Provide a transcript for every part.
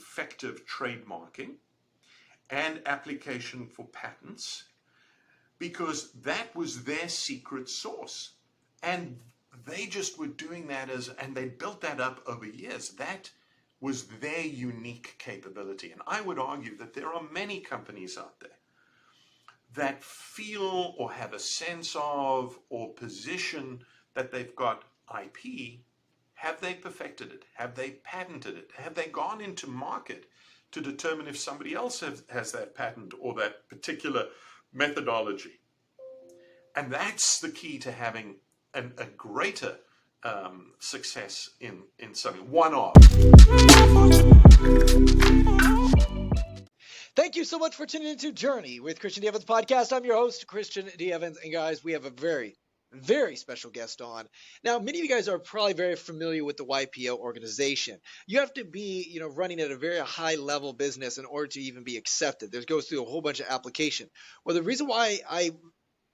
effective trademarking and application for patents, because that was their secret sauce. And they just were doing that and they built that up over years. That was their unique capability. And I would argue that there are many companies out there that feel or have a sense of or position that they've got IP. Have they perfected it? Have they patented it? Have they gone into market to determine if somebody else has that patent or that particular methodology? And that's the key to having a greater success in something. One of. Thank you so much for tuning into Journey with Christian D. Evans podcast. I'm your host, Christian D. Evans. And guys, we have a very, very special guest on. Now, many of you guys are probably very familiar with the YPO organization. You have to be, running at a very high level business in order to even be accepted. This goes through a whole bunch of application. Well, the reason why I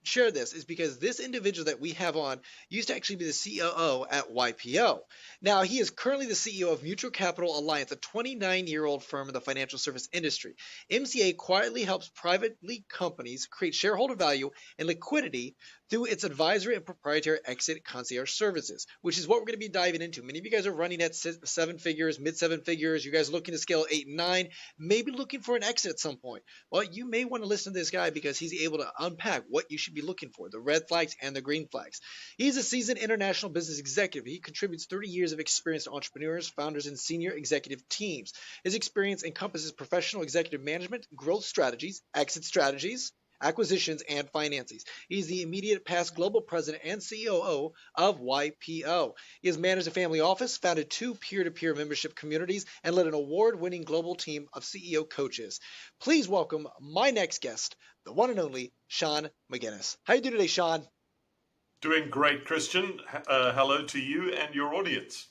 share this is because this individual that we have on used to actually be the COO at YPO. Now, he is currently the CEO of Mutual Capital Alliance, a 29-year-old firm in the financial service industry. MCA quietly helps privately companies create shareholder value and liquidity through its advisory and proprietary exit concierge services, which is what we're going to be diving into. Many of you guys are running at seven figures, mid-seven figures. You guys looking to scale 8 and 9, maybe looking for an exit at some point. Well, you may want to listen to this guy because he's able to unpack what you should be looking for, the red flags and the green flags. He's a seasoned international business executive. He contributes 30 years of experience to entrepreneurs, founders, and senior executive teams. His experience encompasses professional executive management, growth strategies, exit strategies, acquisitions, and financings. He's the immediate past global president and COO of YPO. He has managed a family office, founded 2 peer-to-peer membership communities, and led an award-winning global team of CEO coaches. Please welcome my next guest, the one and only Sean Magennis. How you doing today, Sean? Doing great, Christian. Hello to you and your audience.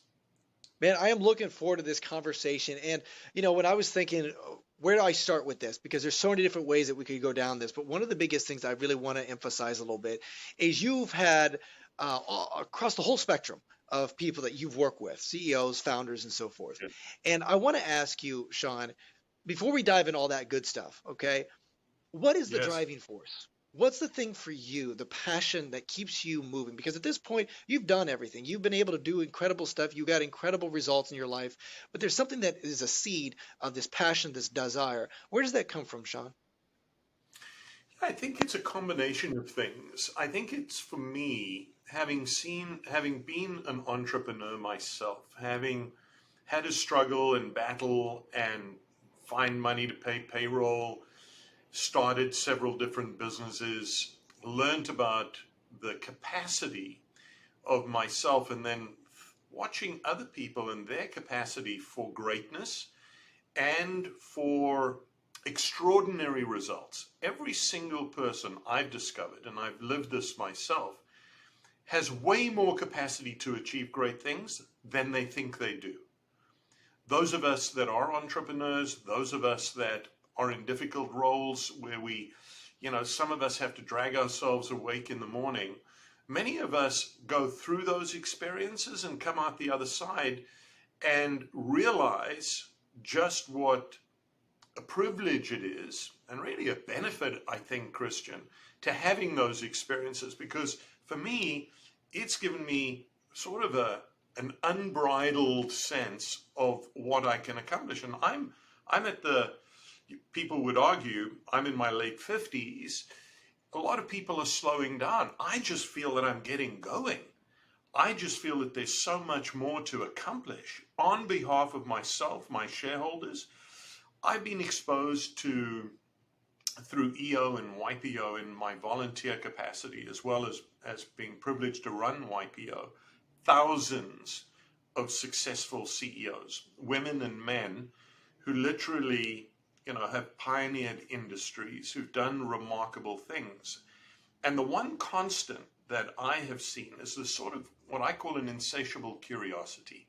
Man, I am looking forward to this conversation. And, when I was thinking, where do I start with this? Because there's so many different ways that we could go down this. But one of the biggest things I really want to emphasize a little bit is you've had across the whole spectrum of people that you've worked with, CEOs, founders, and so forth. Yes. And I want to ask you, Sean, before we dive in all that good stuff, okay, what is the driving force? What's the thing for you, the passion that keeps you moving? Because at this point, you've done everything. You've been able to do incredible stuff. You got incredible results in your life. But there's something that is a seed of this passion, this desire. Where does that come from, Sean? I think it's a combination of things. I think it's, for me, having been an entrepreneur myself, having had to struggle and battle and find money to pay payroll, started several different businesses, learned about the capacity of myself, and then watching other people and their capacity for greatness and for extraordinary results. Every single person I've discovered, and I've lived this myself, has way more capacity to achieve great things than they think they do. Those of us that are entrepreneurs, those of us that are in difficult roles where we, some of us have to drag ourselves awake in the morning. Many of us go through those experiences and come out the other side and realize just what a privilege it is, and really a benefit, I think, Christian, to having those experiences. Because for me, it's given me sort of an unbridled sense of what I can accomplish. And I'm at the, people would argue, I'm in my late 50s. A lot of people are slowing down. I just feel that I'm getting going. I just feel that there's so much more to accomplish. On behalf of myself, my shareholders, I've been exposed to, through EO and YPO in my volunteer capacity, as well as being privileged to run YPO, thousands of successful CEOs, women and men, who literally have pioneered industries, who've done remarkable things. And the one constant that I have seen is this sort of what I call an insatiable curiosity.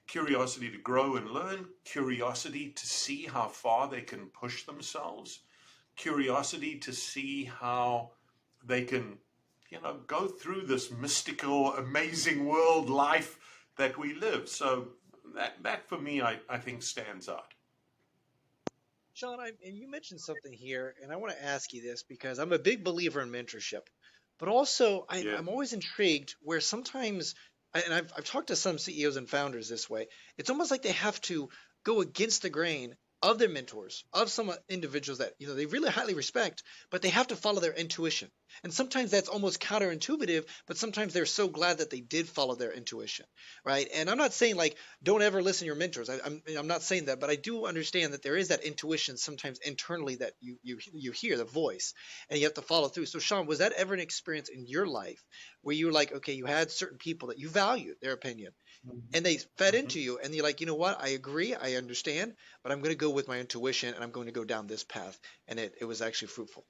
Curiosity to grow and learn, curiosity to see how far they can push themselves, curiosity to see how they can, go through this mystical, amazing world life that we live. So That for me, I think stands out. Sean, and you mentioned something here, and I want to ask you this because I'm a big believer in mentorship, but also Yeah. I'm always intrigued where sometimes, and I've talked to some CEOs and founders this way, it's almost like they have to go against the grain of their mentors, of some individuals that they really highly respect, but they have to follow their intuition. And sometimes that's almost counterintuitive, but sometimes they're so glad that they did follow their intuition, right? And I'm not saying like don't ever listen to your mentors. I'm not saying that, but I do understand that there is that intuition sometimes internally that you hear the voice, and you have to follow through. So Sean, was that ever an experience in your life where you were like, okay, you had certain people that you valued their opinion, Mhm. and they fed Mhm. into you, and you're like, you know what, I agree, I understand, but I'm going to go with my intuition, and I'm going to go down this path, and it was actually fruitful.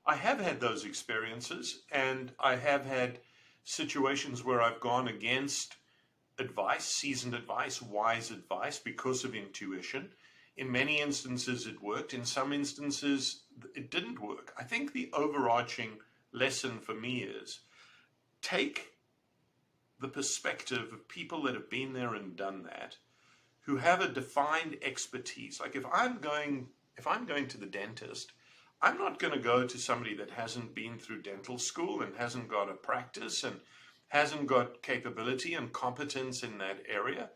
I have had those experiences, and I have had situations where I've gone against advice, seasoned advice, wise advice, because of intuition. In many instances, it worked. In some instances, it didn't work. I think the overarching lesson for me is take the perspective of people that have been there and done that, who have a defined expertise. Like if I'm going to the dentist, I'm not going to go to somebody that hasn't been through dental school and hasn't got a practice and hasn't got capability and competence in that area.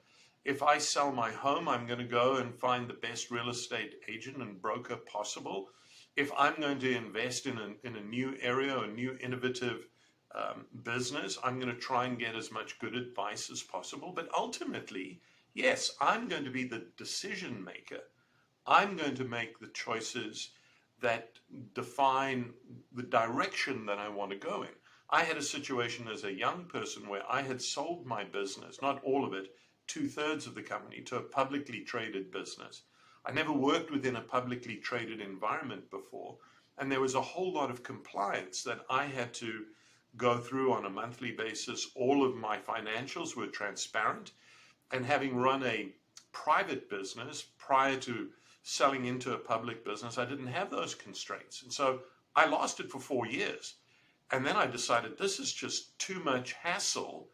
If I sell my home, I'm going to go and find the best real estate agent and broker possible. If I'm going to invest in a new area or a new innovative business, I'm going to try and get as much good advice as possible. But ultimately, yes, I'm going to be the decision maker. I'm going to make the choices that define the direction that I want to go in. I had a situation as a young person where I had sold my business, not all of it, two-thirds of the company, to a publicly traded business. I never worked within a publicly traded environment before, and there was a whole lot of compliance that I had to go through on a monthly basis. All of my financials were transparent, and having run a private business prior to selling into a public business, I didn't have those constraints. And so I lost it for 4 years. And then I decided this is just too much hassle.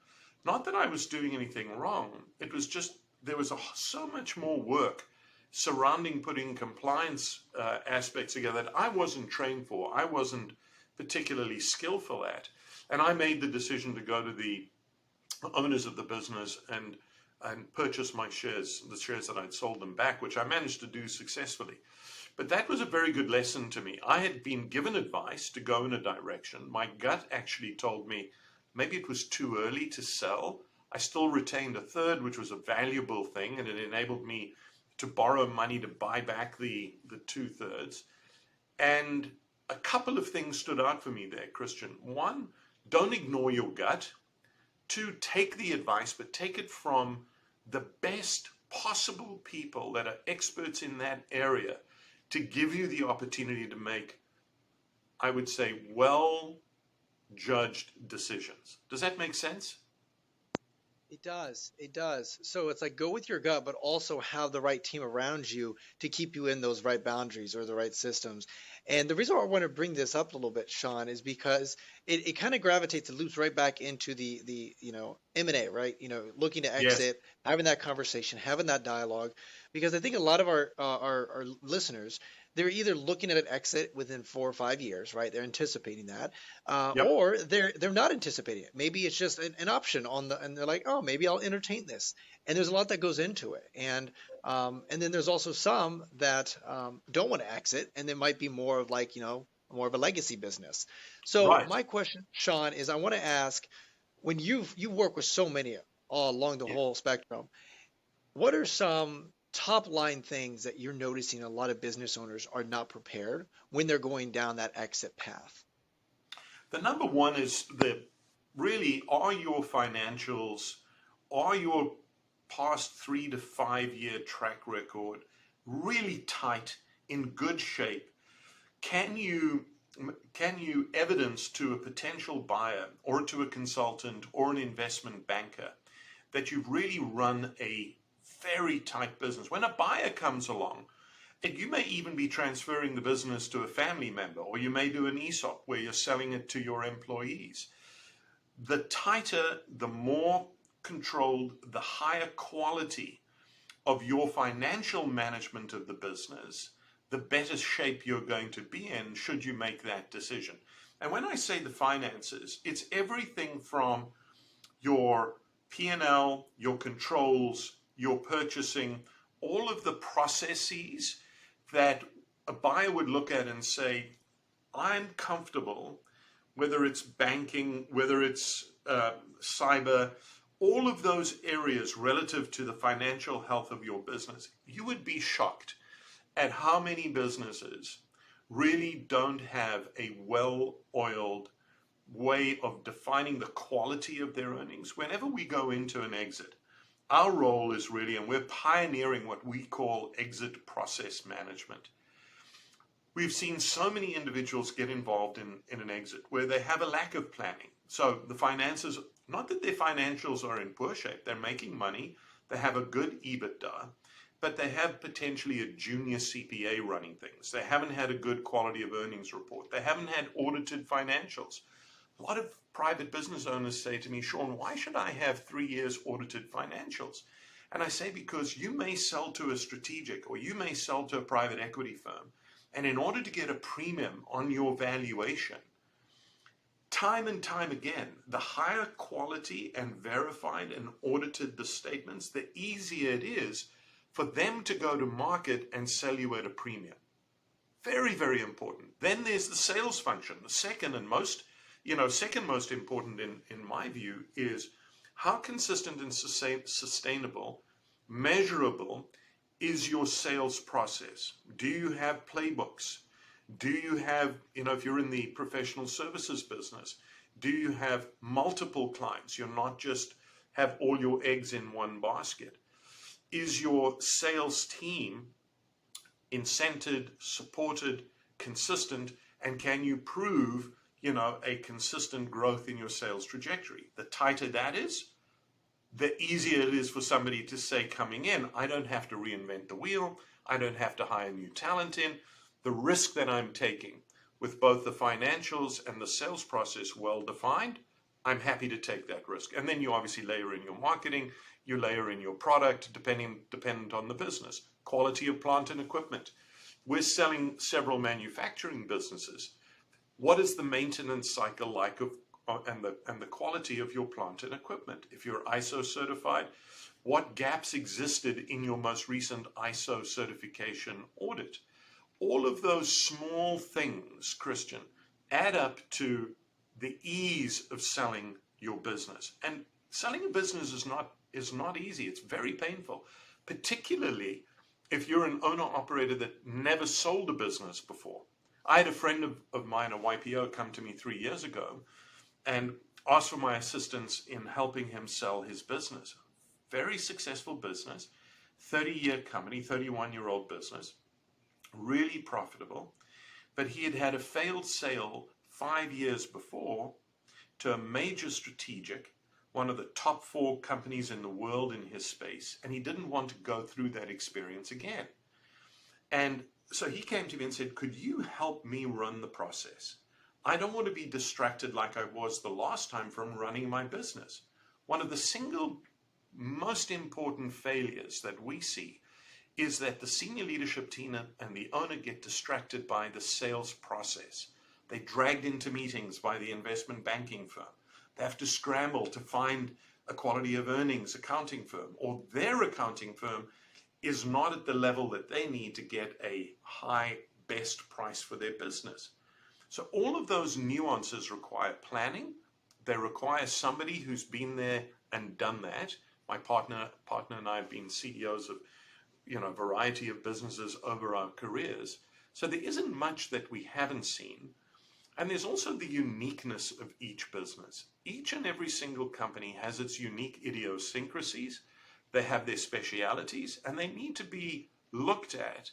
Not that I was doing anything wrong, it was just there was so much more work surrounding putting compliance aspects together that I wasn't trained for. I wasn't particularly skillful at. And I made the decision to go to the owners of the business and purchase my shares, the shares that I'd sold them back, which I managed to do successfully. But that was a very good lesson to me. I had been given advice to go in a direction. My gut actually told me maybe it was too early to sell. I still retained a third, which was a valuable thing, and it enabled me to borrow money to buy back the two-thirds. And a couple of things stood out for me there, Christian. One, don't ignore your gut. Two, take the advice, but take it from the best possible people that are experts in that area to give you the opportunity to make, I would say, well judged decisions. Does that make sense? It does. It does. So it's like go with your gut, but also have the right team around you to keep you in those right boundaries or the right systems. And the reason why I want to bring this up a little bit, Sean, is because it kind of gravitates, it loops right back into the M&A, right? Looking to Yes. exit, having that conversation, having that dialogue. Because I think a lot of our listeners, they're either looking at an exit within 4 or 5 years, right? They're anticipating that, Yep. or they're not anticipating it. Maybe it's just an option and they're like, oh, maybe I'll entertain this. And there's a lot that goes into it. And then there's also some that don't want to exit, and there might be more of like more of a legacy business. So Right. my question, Sean, is I want to ask, when you work with so many all along the Yeah. whole spectrum, what are some top line things that you're noticing a lot of business owners are not prepared when they're going down that exit path? The number one is the really are your financials, are your past 3 to 5 year track record really tight, in good shape? Can you can you evidence to a potential buyer or to a consultant or an investment banker that you've really run a very tight business? When a buyer comes along, and you may even be transferring the business to a family member, or you may do an ESOP where you're selling it to your employees. The tighter, the more controlled, the higher quality of your financial management of the business, the better shape you're going to be in should you make that decision. And when I say the finances, it's everything from your P&L, your controls, your purchasing, all of the processes that a buyer would look at and say, I'm comfortable, whether it's banking, whether it's cyber, all of those areas relative to the financial health of your business. You would be shocked at how many businesses really don't have a well-oiled way of defining the quality of their earnings. Whenever we go into an exit, our role is really, and we're pioneering what we call exit process management. We've seen so many individuals get involved in an exit where they have a lack of planning. So the finances, not that their financials are in poor shape, they're making money, they have a good EBITDA, but they have potentially a junior CPA running things. They haven't had a good quality of earnings report. They haven't had audited financials. A lot of private business owners say to me, Sean, why should I have 3 years audited financials? And I say, because you may sell to a strategic or you may sell to a private equity firm. And in order to get a premium on your valuation, time and time again, the higher quality and verified and audited the statements, the easier it is for them to go to market and sell you at a premium. Very, very important. Then there's the sales function. The second and most, second most important in my view is how consistent and sustainable, measurable is your sales process. Do you have playbooks? Do you have, if you're in the professional services business, do you have multiple clients? You're not just have all your eggs in one basket. Is your sales team incented, supported, consistent, and can you prove, a consistent growth in your sales trajectory? The tighter that is, the easier it is for somebody to say coming in, I don't have to reinvent the wheel, I don't have to hire new talent in. The risk that I'm taking with both the financials and the sales process well defined, I'm happy to take that risk. And then you obviously layer in your marketing, you layer in your product, dependent on the business. Quality of plant and equipment. We're selling several manufacturing businesses. What is the maintenance cycle like and the quality of your plant and equipment? If you're ISO certified, what gaps existed in your most recent ISO certification audit? All of those small things, Christian, add up to the ease of selling your business. And selling a business is not easy. It's very painful, particularly if you're an owner-operator that never sold a business before. I had a friend of mine, a YPO, come to me 3 years ago and asked for my assistance in helping him sell his business. Very successful business, 30-year company, 31-year-old business, really profitable, but he had had a failed sale 5 years before to a major strategic, one of the top 4 companies in the world in his space, and he didn't want to go through that experience again. And so he came to me and said, could you help me run the process? I don't want to be distracted like I was the last time from running my business. One of the single most important failures that we see is that the senior leadership team and the owner get distracted by the sales process. They're dragged into meetings by the investment banking firm. They have to scramble to find a quality of earnings accounting firm, or their accounting firm is not at the level that they need to get a high best price for their business. So all of those nuances require planning. They require somebody who's been there and done that. My partner and I have been CEOs of a variety of businesses over our careers. So there isn't much that we haven't seen. And there's also the uniqueness of each business. Each and every single company has its unique idiosyncrasies. They have their specialities, and they need to be looked at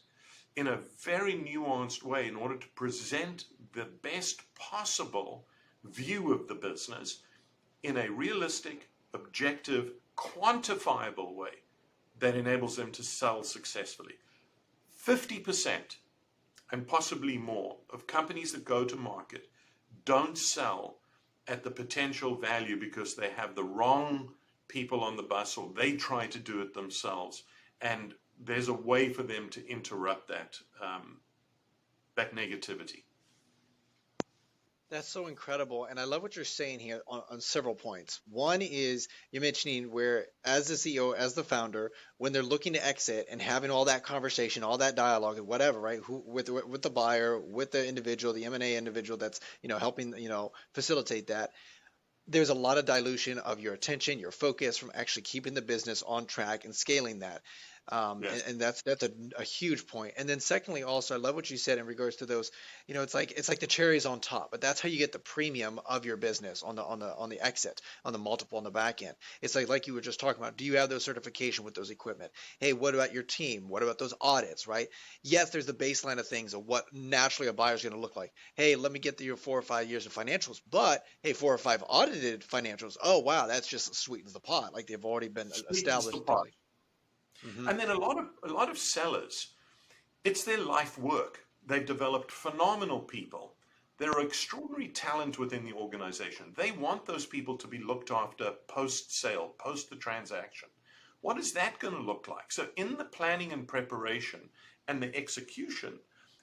in a very nuanced way in order to present the best possible view of the business in a realistic, objective, quantifiable way that enables them to sell successfully. 50% and possibly more of companies that go to market don't sell at the potential value because they have the wrong people on the bus, or they try to do it themselves. And there's a way for them to interrupt that negativity. That's so incredible. And I love what you're saying here on several points. One is you're mentioning where, as the CEO, as the founder, when they're looking to exit and having all that conversation, all that dialogue, and whatever, right? With the buyer, with the individual, the M&A individual that's, helping, facilitate that. There's a lot of dilution of your attention, your focus from actually keeping the business on track and scaling that. Yes. And that's a huge point. And then secondly, also, I love what you said in regards to those, it's like the cherries on top, but that's how you get the premium of your business on the exit, on the multiple on the back end. It's like you were just talking about, do you have those certification with those equipment? Hey, what about your team? What about those audits, right? Yes, there's the baseline of things of what naturally a buyer is going to look like. Hey, let me get your 4 or 5 years of financials, but hey, 4 or 5 audited financials. Oh, wow, that's just sweetens the pot. Like they've already been Sweetens the established. pot. Mm-hmm. And then a lot of sellers, it's their life work. They've developed phenomenal people. There are extraordinary talent within the organization. They want those people to be looked after post-sale, post the transaction. What is that going to look like? So in the planning and preparation and the execution,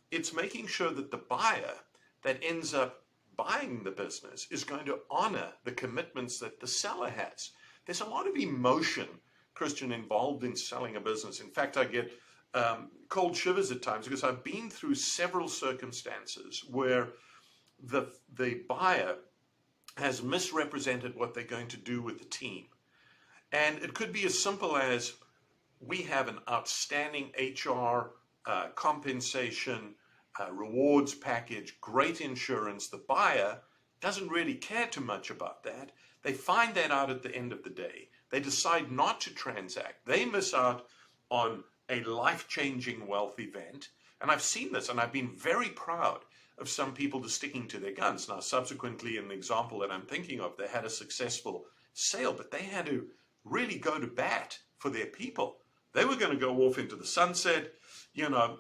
it's making sure that the buyer that ends up buying the business is going to honor the commitments that the seller has. There's a lot of emotion, Christian, involved in selling a business. In fact, I get cold shivers at times because I've been through several circumstances where the buyer has misrepresented what they're going to do with the team. And it could be as simple as, we have an outstanding HR, compensation, rewards package, great insurance. The buyer doesn't really care too much about that. They find that out at the end of the day. They decide not to transact. They miss out on a life-changing wealth event. And I've seen this, and I've been very proud of some people just sticking to their guns. Now, subsequently, in the example that I'm thinking of, they had a successful sale, but they had to really go to bat for their people. They were going to go off into the sunset,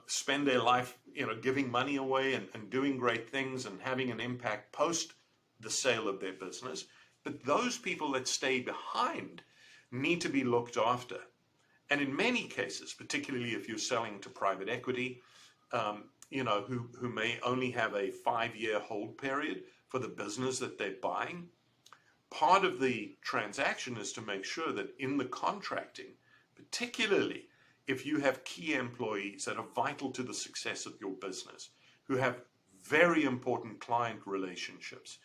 spend their life, giving money away and doing great things and having an impact post the sale of their business. But those people that stay behind need to be looked after. And in many cases, particularly if you're selling to private equity, who may only have a 5-year hold period for the business that they're buying, part of the transaction is to make sure that in the contracting, particularly if you have key employees that are vital to the success of your business, who have very important client relationships,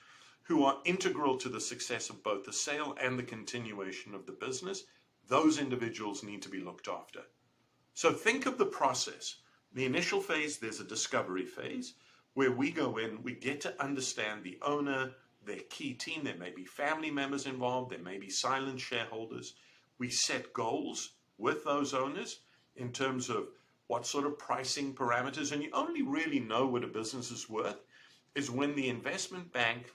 who are integral to the success of both the sale and the continuation of the business, those individuals need to be looked after. So think of the process. The initial phase, there's a discovery phase where we go in, we get to understand the owner, their key team. There may be family members involved, there may be silent shareholders. We set goals with those owners in terms of what sort of pricing parameters, and you only really know what a business is worth is when the investment bank,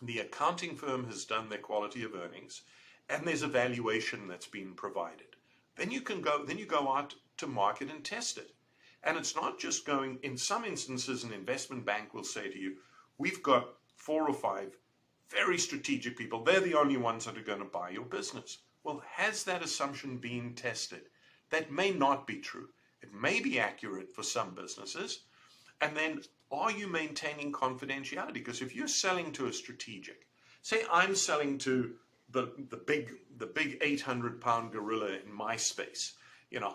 the accounting firm has done their quality of earnings, and there's a valuation that's been provided. Then you go out to market and test it. And it's not just going, in some instances, an investment bank will say to you, we've got 4 or 5 very strategic people. They're the only ones that are going to buy your business. Well, has that assumption been tested? That may not be true. It may be accurate for some businesses. And then, are you maintaining confidentiality? Because if you're selling to a strategic, say I'm selling to the big 800-pound gorilla in my space.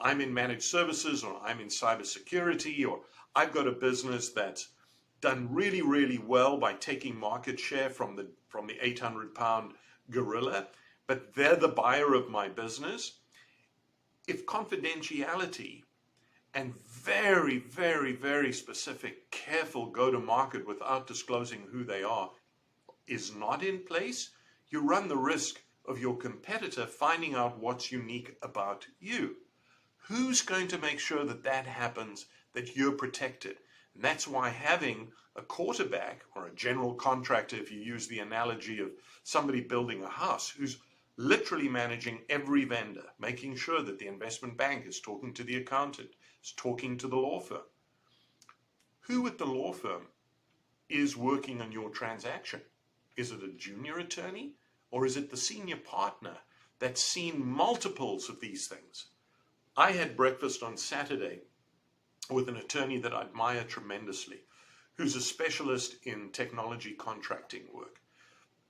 I'm in managed services, or I'm in cybersecurity, or I've got a business that's done really, really well by taking market share from the 800-pound gorilla, but they're the buyer of my business. If confidentiality and very, very, very specific, careful go-to-market without disclosing who they are is not in place, you run the risk of your competitor finding out what's unique about you. Who's going to make sure that that happens, that you're protected? And that's why having a quarterback or a general contractor, if you use the analogy of somebody building a house, who's literally managing every vendor, making sure that the investment bank is talking to the accountant, is talking to the law firm. Who at the law firm is working on your transaction? Is it a junior attorney, or is it the senior partner that's seen multiples of these things. I had breakfast on Saturday with an attorney that I admire tremendously, who's a specialist in technology contracting work.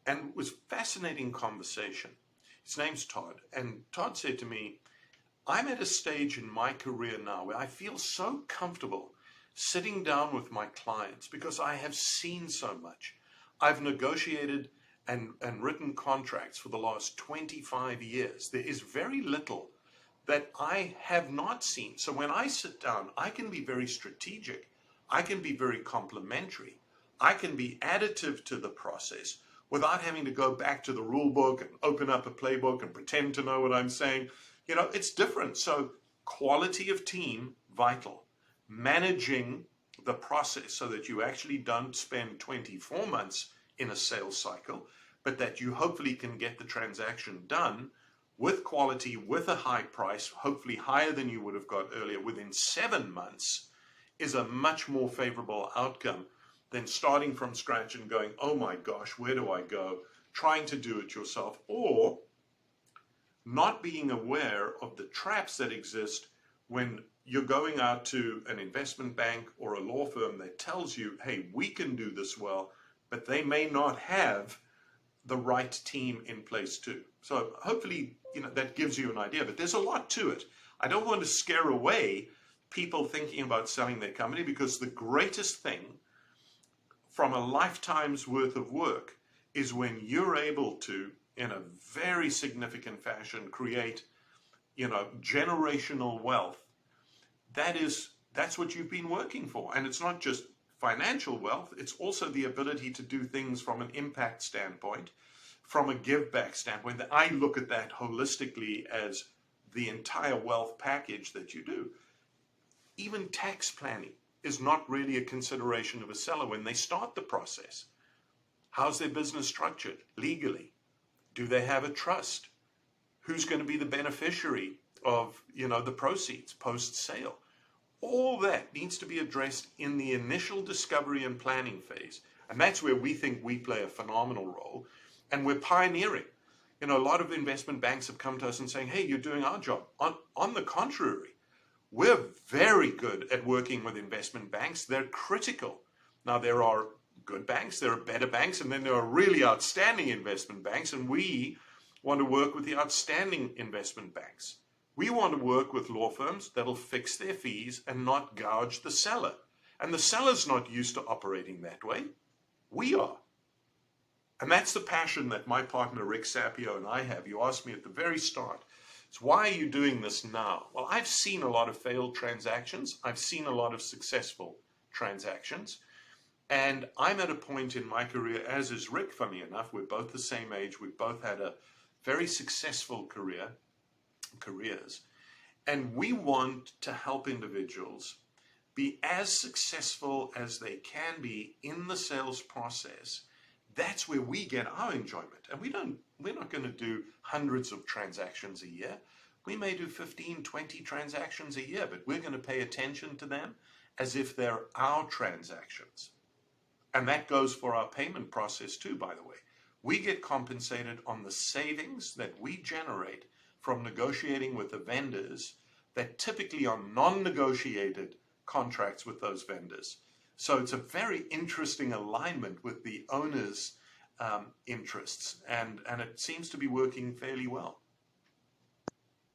And it was a fascinating conversation. His name's Todd. And Todd said to me, I'm at a stage in my career now where I feel so comfortable sitting down with my clients because I have seen so much. I've negotiated and written contracts for the last 25 years. There is very little that I have not seen. So when I sit down, I can be very strategic. I can be very complimentary. I can be additive to the process without having to go back to the rule book and open up a playbook and pretend to know what I'm saying. It's different. So quality of team, vital. Managing the process so that you actually don't spend 24 months in a sales cycle, but that you hopefully can get the transaction done with quality, with a high price, hopefully higher than you would have got earlier, within 7 months, is a much more favorable outcome than starting from scratch and going, oh my gosh, where do I go? Trying to do it yourself, or not being aware of the traps that exist when you're going out to an investment bank or a law firm that tells you, hey, we can do this well, but they may not have the right team in place too. So hopefully, that gives you an idea, but there's a lot to it. I don't want to scare away people thinking about selling their company, because the greatest thing from a lifetime's worth of work is when you're able to, in a very significant fashion, create, generational wealth. That's what you've been working for. And it's not just financial wealth, it's also the ability to do things from an impact standpoint, from a give back standpoint. That I look at that holistically as the entire wealth package that you do. Even tax planning is not really a consideration of a seller when they start the process. How's their business structured legally? Do they have a trust? Who's going to be the beneficiary of, the proceeds post-sale? All that needs to be addressed in the initial discovery and planning phase. And that's where we think we play a phenomenal role. And we're pioneering. A lot of investment banks have come to us and saying, hey, you're doing our job. On the contrary, we're very good at working with investment banks. They're critical. Now, there are good banks, there are better banks, and then there are really outstanding investment banks. And we want to work with the outstanding investment banks. We want to work with law firms that'll fix their fees and not gouge the seller. And the seller's not used to operating that way. We are. And that's the passion that my partner Rick Sapio and I have. You asked me at the very start, it's why are you doing this now? Well, I've seen a lot of failed transactions. I've seen a lot of successful transactions. And I'm at a point in my career, as is Rick, funny enough, we're both the same age. We've both had a very successful careers. And we want to help individuals be as successful as they can be in the sales process. That's where we get our enjoyment. And we're not going to do hundreds of transactions a year. We may do 15, 20 transactions a year, but we're going to pay attention to them as if they're our transactions. And that goes for our payment process too, by the way. We get compensated on the savings that we generate from negotiating with the vendors that typically are non-negotiated contracts with those vendors. So it's a very interesting alignment with the owner's interests, and it seems to be working fairly well.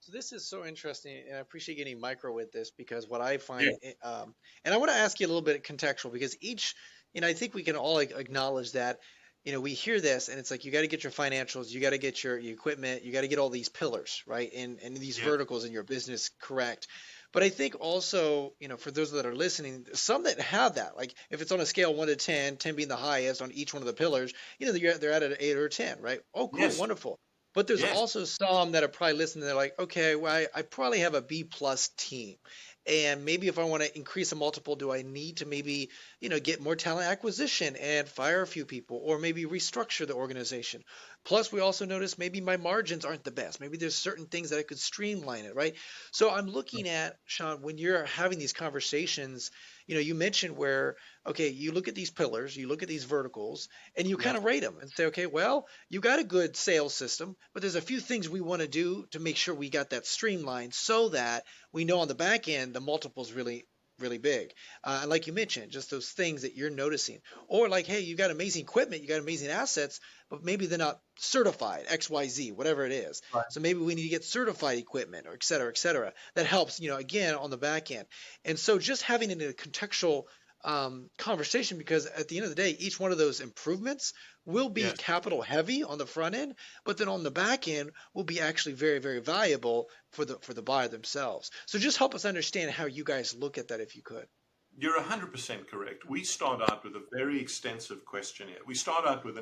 So this is so interesting, and I appreciate getting micro with this, because what I find, and I want to ask you a little bit contextual, because each, I think we can all acknowledge that, we hear this and it's like, you got to get your financials, you got to get your equipment, you got to get all these pillars, right? And these verticals in your business correct. But I think also, for those that are listening, some that have that, like if it's on a scale 1 to 10, 10 being the highest on each one of the pillars, they're at an 8 or 10, right? Oh, cool, wonderful. But there's also some that are probably listening. They're like, okay, well, I probably have a B+ team. And maybe if I want to increase a multiple, do I need to maybe, get more talent acquisition and fire a few people, or maybe restructure the organization? Plus, we also notice maybe my margins aren't the best. Maybe there's certain things that I could streamline it, right? So I'm looking at, Sean, when you're having these conversations, you mentioned where, okay, you look at these pillars, you look at these verticals, and you kind Yes. of rate them and say, okay, well, you got a good sales system, but there's a few things we want to do to make sure we got that streamlined so that we know on the back end the multiple's really big. And like you mentioned, just those things that you're noticing. Or like, hey, you got amazing equipment, you got amazing assets, but maybe they're not certified, XYZ, whatever it is. Right. So maybe we need to get certified equipment or et cetera, et cetera. That helps, again, on the back end. And so just having it in a contextual conversation, because at the end of the day, each one of those improvements will be Yes. capital heavy on the front end, but then on the back end will be actually very, very valuable for the buyer themselves. So just help us understand how you guys look at that, if you could. You're 100% correct. We start out with a very extensive questionnaire. We start out with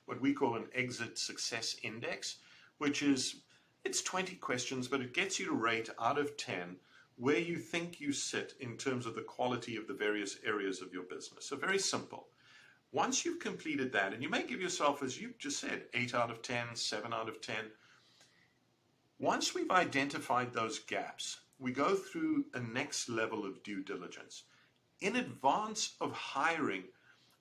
what we call an exit success index, which is, it's 20 questions, but it gets you to rate out of 10 where you think you sit in terms of the quality of the various areas of your business. So very simple. Once you've completed that, and you may give yourself, as you just said, 8 out of 10, 7 out of 10. Once we've identified those gaps, we go through a next level of due diligence. In advance of hiring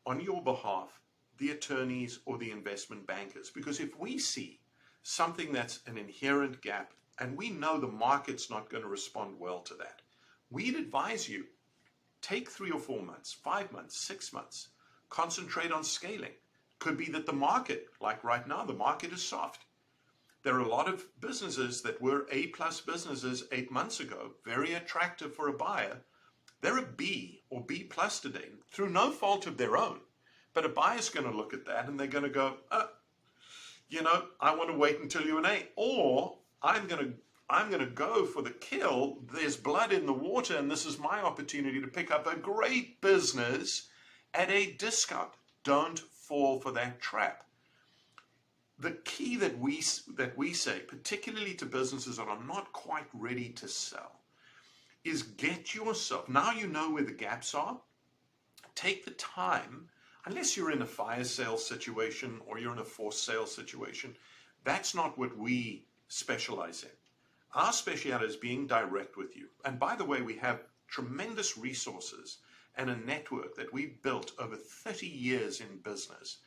on your behalf the attorneys or the investment bankers. Because if we see something that's an inherent gap and we know the market's not going to respond well to that, we'd advise you, take 3 or 4 months, 5 months, 6 months, concentrate on scaling. Could be that the market, like right now, the market is soft. There are a lot of businesses that were A-plus businesses 8 months ago, very attractive for a buyer. They're a B or B plus today through no fault of their own. But a buyer's going to look at that and they're going to go, I want to wait until you're an A. Or I'm going to go for the kill. There's blood in the water and this is my opportunity to pick up a great business at a discount. Don't fall for that trap. The key that we say, particularly to businesses that are not quite ready to sell, is get yourself, now you know where the gaps are, take the time, unless you're in a fire sale situation or you're in a forced sale situation, that's not what we specialize in. Our specialty is being direct with you. And by the way, we have tremendous resources and a network that we've built over 30 years in business.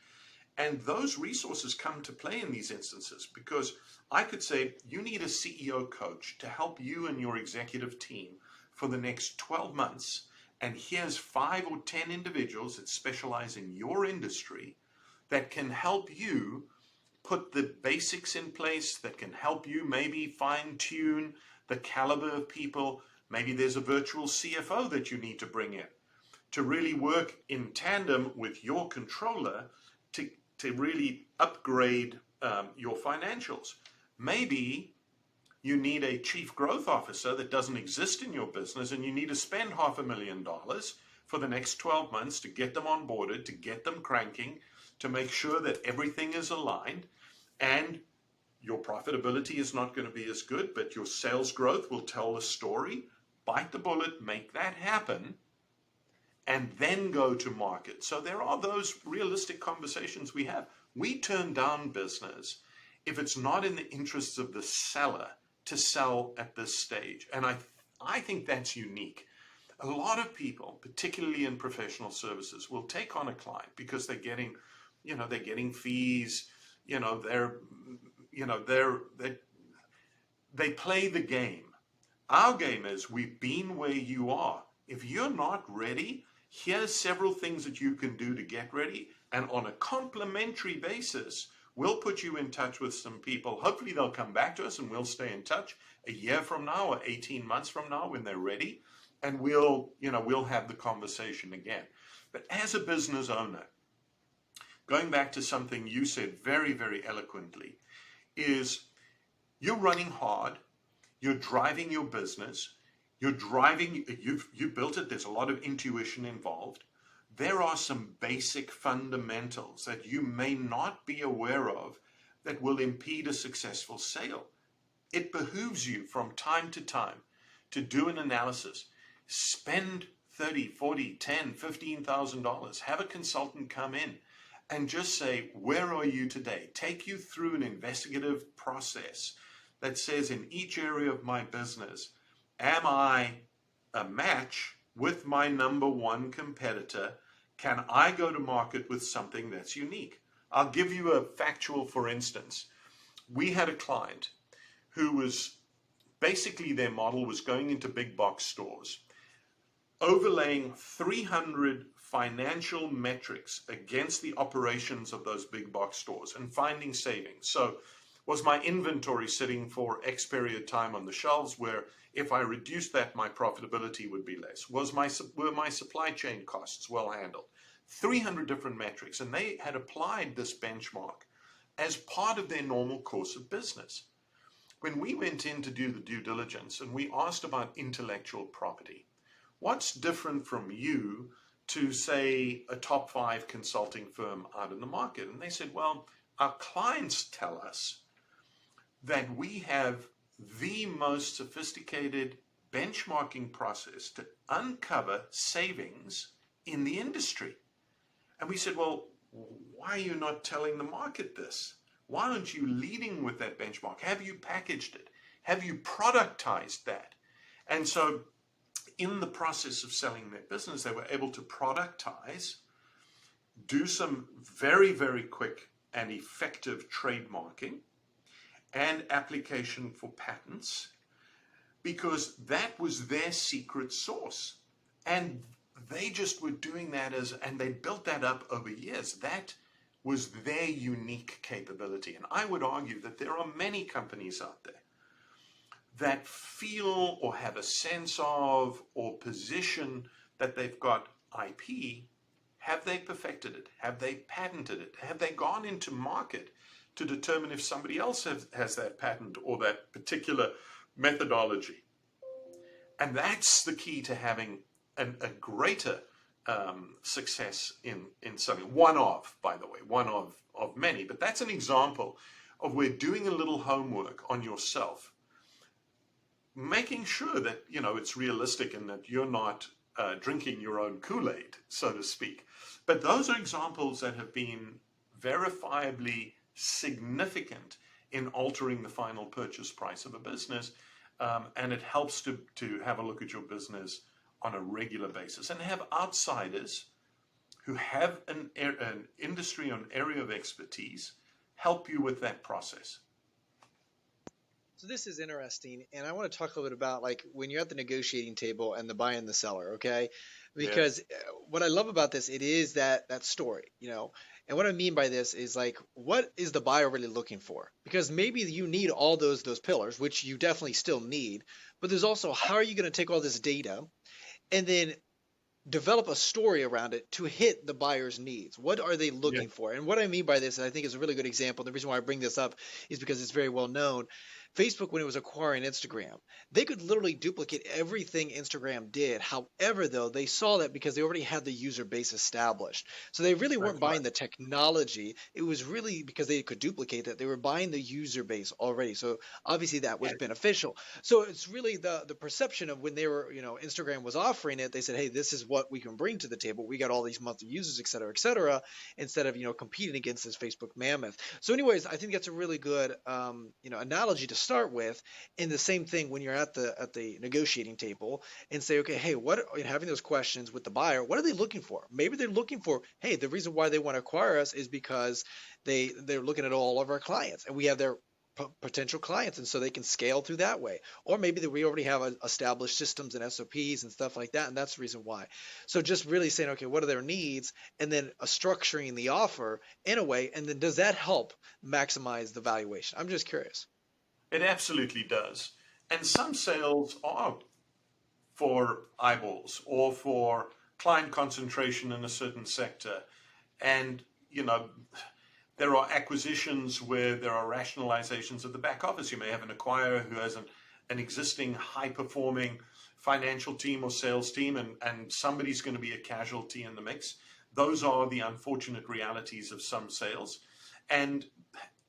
And those resources come to play in these instances because I could say you need a CEO coach to help you and your executive team for the next 12 months. And here's 5 or 10 individuals that specialize in your industry that can help you put the basics in place, that can help you maybe fine tune the caliber of people. Maybe there's a virtual CFO that you need to bring in to really work in tandem with your controller to really upgrade your financials. Maybe you need a chief growth officer that doesn't exist in your business and you need to spend $500,000 for the next 12 months to get them onboarded, to get them cranking, to make sure that everything is aligned and your profitability is not going to be as good, but your sales growth will tell the story. Bite the bullet, make that happen, and then go to market. So there are those realistic conversations we have. We turn down business if it's not in the interests of the seller to sell at this stage. And I think that's unique. A lot of people, particularly in professional services, will take on a client because they're getting fees, they play the game. Our game is we've been where you are. If you're not ready, here's several things that you can do to get ready. And on a complimentary basis, we'll put you in touch with some people. Hopefully they'll come back to us and we'll stay in touch a year from now or 18 months from now when they're ready. And we'll have the conversation again. But as a business owner, going back to something you said very, very eloquently, is you're running hard, you're driving your business, you've built it, there's a lot of intuition involved. There are some basic fundamentals that you may not be aware of that will impede a successful sale. It behooves you from time to time to do an analysis. Spend $30, $40, $10, $15,000. Have a consultant come in. and just say, where are you today? Take you through an investigative process that says, in each area of my business, am I a match with my number one competitor? Can I go to market with something that's unique? I'll give you a factual, for instance. We had a client who was basically, their model was going into big box stores, overlaying 300 financial metrics against the operations of those big box stores and finding savings. So, was my inventory sitting for X period of time on the shelves where if I reduced that, my profitability would be less? Were my supply chain costs well handled? 300 different metrics, and they had applied this benchmark as part of their normal course of business. When we went in to do the due diligence and we asked about intellectual property, what's different from you to, say, a top 5 consulting firm out in the market? And they said, well, our clients tell us that we have the most sophisticated benchmarking process to uncover savings in the industry. And we said, well, why are you not telling the market this? Why aren't you leading with that benchmark? Have you packaged it? Have you productized that? And so in the process of selling their business, they were able to productize, do some very, very quick and effective trademarking and application for patents, because that was their secret sauce. And they just were doing that and they built that up over years. That was their unique capability. And I would argue that there are many companies out there that feel or have a sense of or position that they've got IP. Have they perfected it? Have they patented it? Have they gone into market to determine if somebody else has that patent or that particular methodology? And that's the key to having a greater success in something. One of, by the way, one of many. But that's an example of where doing a little homework on yourself, making sure that it's realistic and that you're not drinking your own Kool-Aid, so to speak. But those are examples that have been verifiably significant in altering the final purchase price of a business, and it helps to have a look at your business on a regular basis and have outsiders who have an industry or an area of expertise help you with that process. So this is interesting, and I want to talk a little bit about like when you're at the negotiating table and the buyer and the seller, okay? Because what I love about this, it is that story, And what I mean by this is like, what is the buyer really looking for? Because maybe you need all those pillars, which you definitely still need, but there's also how are you going to take all this data and then develop a story around it to hit the buyer's needs. What are they looking for? And what I mean by this, and I think is a really good example, the reason why I bring this up is because it's very well known. Facebook, when it was acquiring Instagram, they could literally duplicate everything Instagram did. However, though, they saw that because they already had the user base established. So they really weren't buying the technology. It was really because they could duplicate that. They were buying the user base already. So obviously that was beneficial. So it's really the perception of when they were, Instagram was offering it, they said, hey, this is what we can bring to the table. We got all these monthly users, et cetera, instead of, competing against this Facebook mammoth. So anyways, I think that's a really good, analogy to start with. And the same thing when you're at the negotiating table and say, okay, hey, having those questions with the buyer, what are they looking for? Maybe they're looking for, hey, the reason why they want to acquire us is because they're looking at all of our clients and we have their potential clients, and so they can scale through that way. Or maybe we already have established systems and SOPs and stuff like that, and that's the reason why. So just really saying, okay, what are their needs, and then structuring the offer in a way, and then does that help maximize the valuation? I'm just curious. It absolutely does. And some sales are for eyeballs or for client concentration in a certain sector. And, there are acquisitions where there are rationalizations of the back office. You may have an acquirer who has an existing high-performing financial team or sales team, and somebody's going to be a casualty in the mix. Those are the unfortunate realities of some sales. And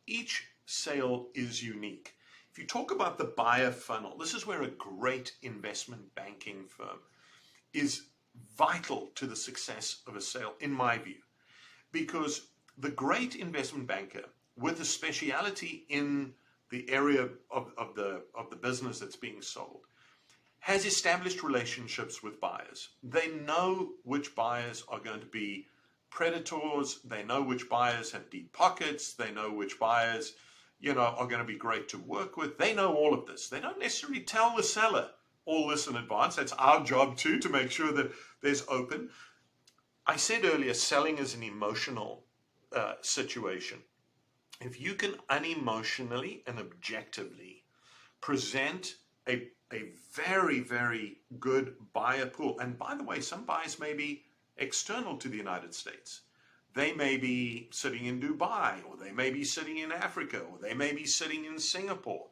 each sale is unique. If you talk about the buyer funnel, this is where a great investment banking firm is vital to the success of a sale, in my view, because The great investment banker with a speciality in the area of the business that's being sold has established relationships with buyers. They know which buyers are going to be predators. They know which buyers have deep pockets. They know which buyers, are going to be great to work with. They know all of this. They don't necessarily tell the seller all this in advance. That's our job too, to make sure that there's open. I said earlier, selling is an emotional situation. If you can unemotionally and objectively present a very, very good buyer pool, and by the way, some buyers may be external to the United States. They may be sitting in Dubai, or they may be sitting in Africa, or they may be sitting in Singapore.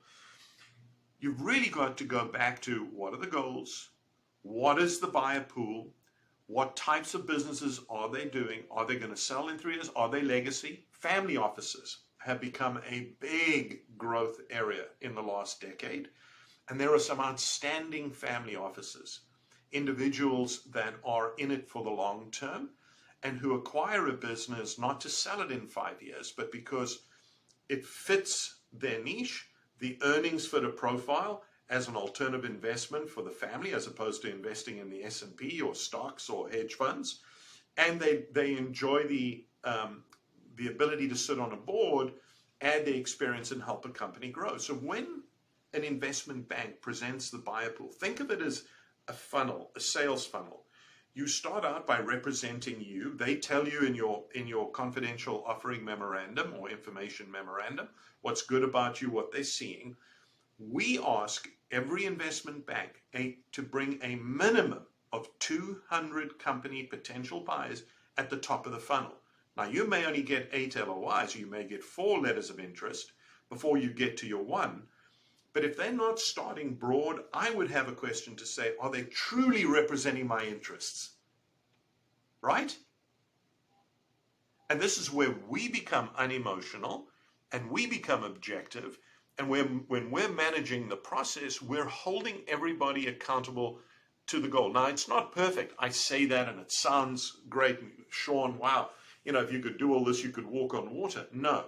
You've really got to go back to what are the goals? What is the buyer pool? What types of businesses are they doing? Are they going to sell in 3 years? Are they legacy? Family offices have become a big growth area in the last decade. And there are some outstanding family offices, individuals that are in it for the long term and who acquire a business not to sell it in 5 years, but because it fits their niche, the earnings fit a profile as an alternative investment for the family as opposed to investing in the S&P or stocks or hedge funds. And they enjoy the ability to sit on a board, add their experience and help a company grow. So when an investment bank presents the buyer pool, think of it as a funnel, a sales funnel. You start out by representing you. They tell you in your confidential offering memorandum or information memorandum what's good about you, what they're seeing. We ask every investment bank to bring a minimum of 200 company potential buyers at the top of the funnel. Now, you may only get 8 LOIs, you may get 4 letters of interest before you get to your one. But if they're not starting broad, I would have a question to say, are they truly representing my interests? Right? And this is where we become unemotional and we become objective. And when we're managing the process, we're holding everybody accountable to the goal. Now, it's not perfect. I say that and it sounds great. Sean, wow, if you could do all this, you could walk on water. No.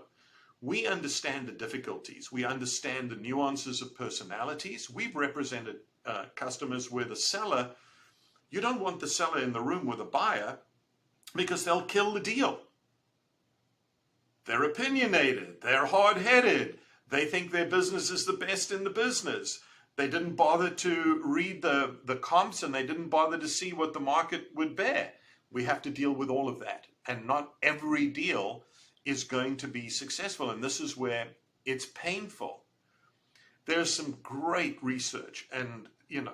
We understand the difficulties. We understand the nuances of personalities. We've represented customers where the seller, you don't want the seller in the room with a buyer because they'll kill the deal. They're opinionated. They're hard-headed. They think their business is the best in the business. They didn't bother to read the comps and they didn't bother to see what the market would bear. We have to deal with all of that. And not every deal is going to be successful. And this is where it's painful. There's some great research. And,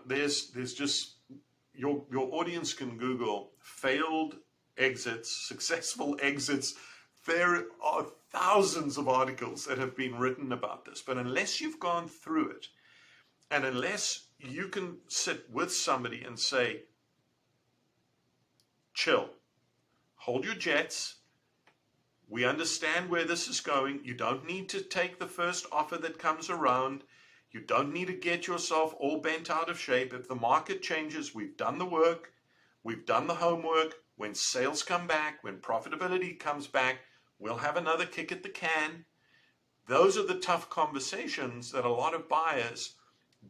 there's just, your audience can Google failed exits, successful exits. There are thousands of articles that have been written about this. But unless you've gone through it, and unless you can sit with somebody and say, chill, hold your jets. We understand where this is going. You don't need to take the first offer that comes around. You don't need to get yourself all bent out of shape. If the market changes, we've done the work. We've done the homework. When sales come back, when profitability comes back, we'll have another kick at the can. Those are the tough conversations that a lot of buyers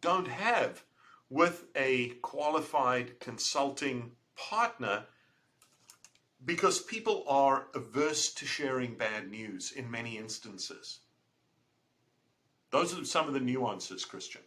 don't have with a qualified consulting partner because people are averse to sharing bad news in many instances. Those are some of the nuances, Christian.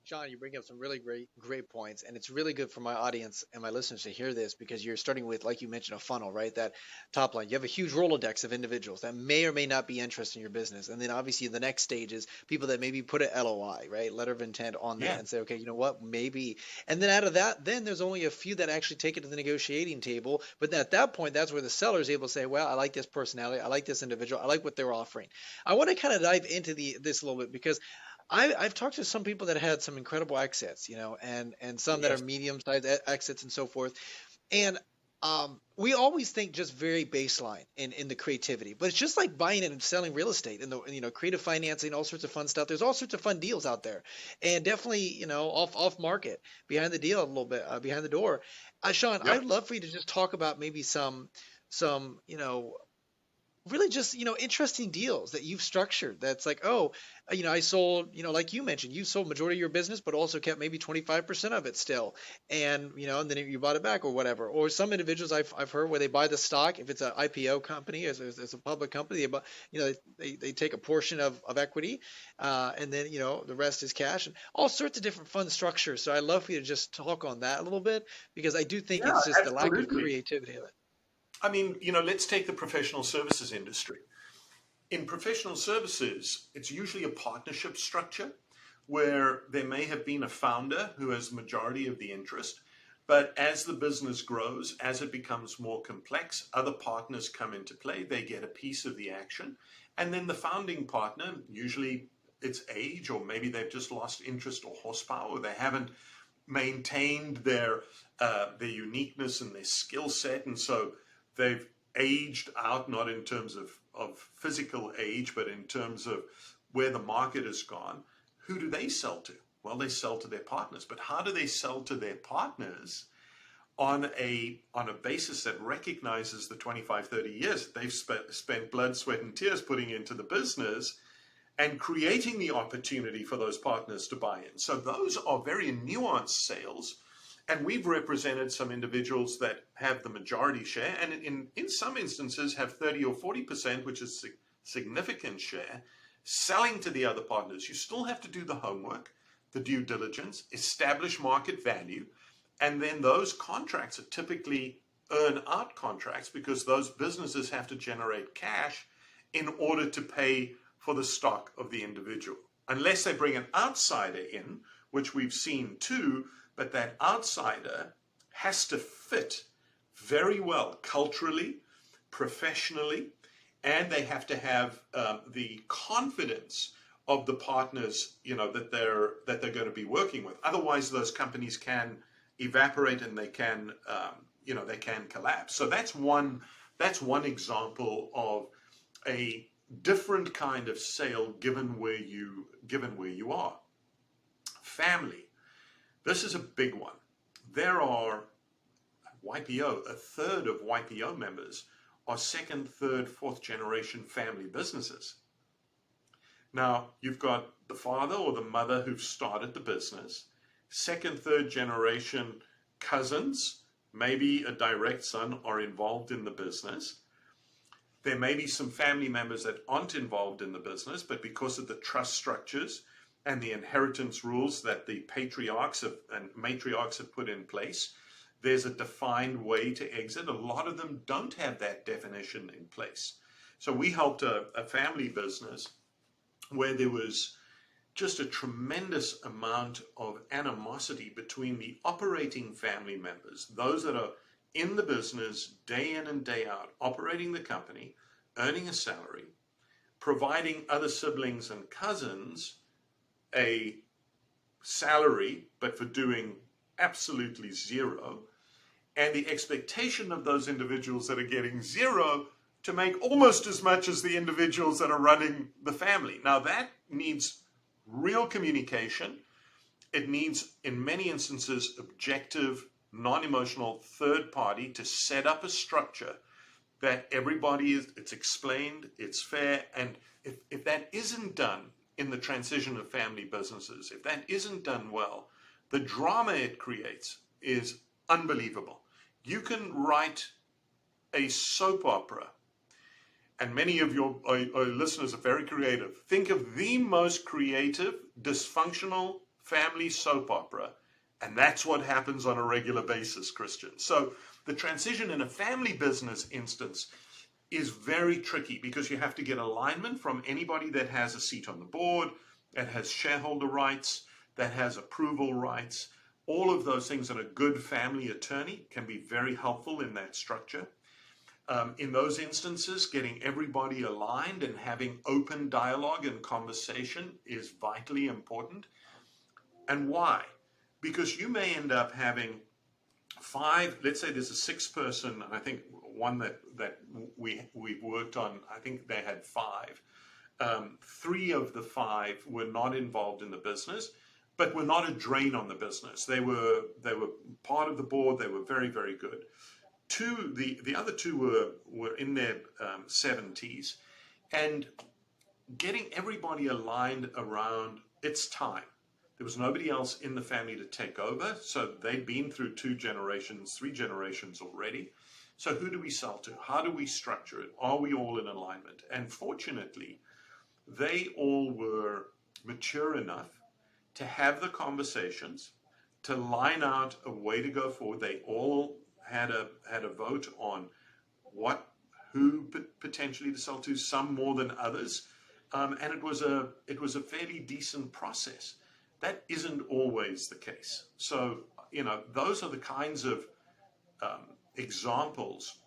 Sean, you bring up some really great points, and it's really good for my audience and my listeners to hear this because you're starting with, like you mentioned, a funnel, right? That top line. You have a huge Rolodex of individuals that may or may not be interested in your business, and then obviously the next stage is people that maybe put an LOI, right, letter of intent on that, and say, okay, you know what, maybe, and then out of that, then there's only a few that actually take it to the negotiating table. But at that point, that's where the seller is able to say, well, I like this personality, I like this individual, I like what they're offering. I want to kind of dive into this a little bit because I've talked to some people that had some incredible exits, and some that are medium-sized exits and so forth. And we always think just very baseline in the creativity, but it's just like buying and selling real estate and the creative financing, all sorts of fun stuff. There's all sorts of fun deals out there, and definitely off market, behind the deal a little bit, behind the door. Sean, I'd love for you to just talk about maybe some really just interesting deals that you've structured that's like, oh, I sold, like you mentioned, you sold majority of your business but also kept maybe 25% of it still, and and then you bought it back or whatever. Or some individuals I've heard where they buy the stock, if it's an IPO company, as a public company, they they take a portion of equity, and then the rest is cash, and all sorts of different fun structures. So I love for you to just talk on that a little bit, because I do think Yeah, it's just the lack of absolutely. creativity of it. I mean, let's take the professional services industry. In professional services, it's usually a partnership structure where there may have been a founder who has the majority of the interest, but as the business grows, as it becomes more complex, other partners come into play, they get a piece of the action, and then the founding partner, usually it's age, or maybe they've just lost interest or horsepower, or they haven't maintained their uniqueness and their skill set, and so they've aged out, not in terms of physical age, but in terms of where the market has gone. Who do they sell to? Well, they sell to their partners. But how do they sell to their partners on a basis that recognizes the 25, 30 years that they've spent blood, sweat, and tears putting into the business and creating the opportunity for those partners to buy in? So those are very nuanced sales. And we've represented some individuals that have the majority share, and in some instances have 30 or 40%, which is a significant share, selling to the other partners. You still have to do the homework, the due diligence, establish market value, and then those contracts are typically earn out contracts, because those businesses have to generate cash in order to pay for the stock of the individual. Unless they bring an outsider in, which we've seen too, but that outsider has to fit very well culturally, professionally, and they have to have the confidence of the partners, that they're going to be working with. Otherwise, those companies can evaporate, and they can collapse. So that's one example of a different kind of sale given where you are. Family. This is a big one. There are YPO, a third of YPO members are second, third, fourth generation family businesses. Now, you've got the father or the mother who've started the business, second, third generation cousins, maybe a direct son, are involved in the business. There may be some family members that aren't involved in the business, but because of the trust structures and the inheritance rules that the patriarchs and matriarchs have put in place, there's a defined way to exit. A lot of them don't have that definition in place. So we helped a family business where there was just a tremendous amount of animosity between the operating family members, those that are in the business day in and day out, operating the company, earning a salary, providing other siblings and cousins a salary, but for doing absolutely zero, and the expectation of those individuals that are getting zero to make almost as much as the individuals that are running the family. Now that needs real communication. It needs, in many instances, objective, non-emotional third party to set up a structure that it's explained, it's fair, and if that isn't done in the transition of family businesses, if that isn't done well, the drama it creates is unbelievable. You can write a soap opera, and many of your listeners are very creative. Think of the most creative, dysfunctional family soap opera, and that's what happens on a regular basis, Christian. So the transition in a family business instance is very tricky, because you have to get alignment from anybody that has a seat on the board, that has shareholder rights, that has approval rights. All of those things, and a good family attorney can be very helpful in that structure. In those instances, getting everybody aligned and having open dialogue and conversation is vitally important. And why? Because you may end up having five, let's say there's a 6-person, I think one that we've worked on, I think they had 5. 3 of the 5 were not involved in the business, but were not a drain on the business. They were part of the board. They were very, very good. The other two were in their 70s, and getting everybody aligned around it's time. There was nobody else in the family to take over, so they'd been through 2 generations, 3 generations already. So who do we sell to? How do we structure it? Are we all in alignment? And fortunately, they all were mature enough to have the conversations, to line out a way to go forward. They all had a vote on who potentially to sell to, some more than others, and it was a fairly decent process. That isn't always the case. So those are the kinds of examples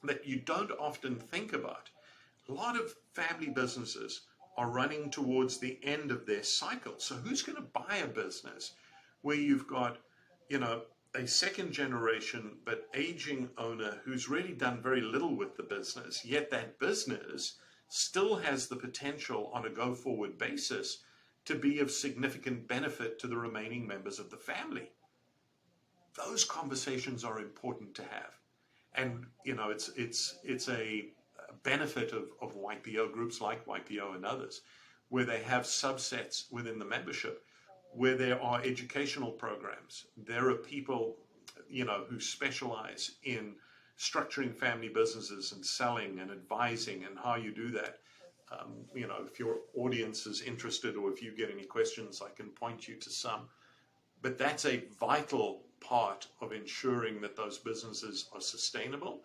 that you don't often think about. A lot of family businesses are running towards the end of their cycle. So who's going to buy a business where you've got, a second generation but aging owner who's really done very little with the business, yet that business still has the potential on a go-forward basis to be of significant benefit to the remaining members of the family? Those conversations are important to have. And, it's a benefit of YPO groups like YPO and others, where they have subsets within the membership, where there are educational programs. There are people, who specialize in structuring family businesses and selling and advising and how you do that. If your audience is interested or if you get any questions, I can point you to some. But that's a vital part of ensuring that those businesses are sustainable,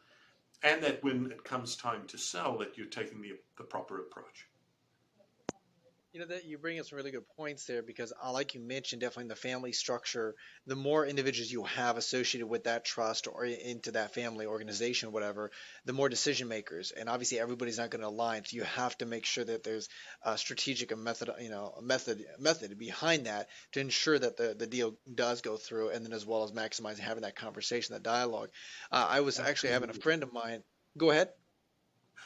and that when it comes time to sell, that you're taking the proper approach. That you bring up some really good points there, because like you mentioned, definitely in the family structure, the more individuals you have associated with that trust or into that family organization, whatever, the more decision makers. And obviously everybody's not going to align. So you have to make sure that there's a strategic method behind that to ensure that the deal does go through, and then as well as maximizing having that conversation, that dialogue. I was actually having a friend of mine. Go ahead.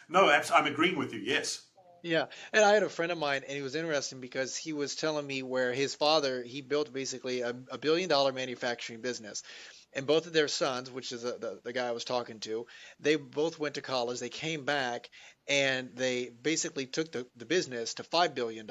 No, I'm agreeing with you. Yes. Yeah, and I had a friend of mine, and he was interesting because he was telling me where his father, he built basically a billion-dollar manufacturing business, and both of their sons, which is the guy I was talking to, they both went to college. They came back, and they basically took the business to $5 billion.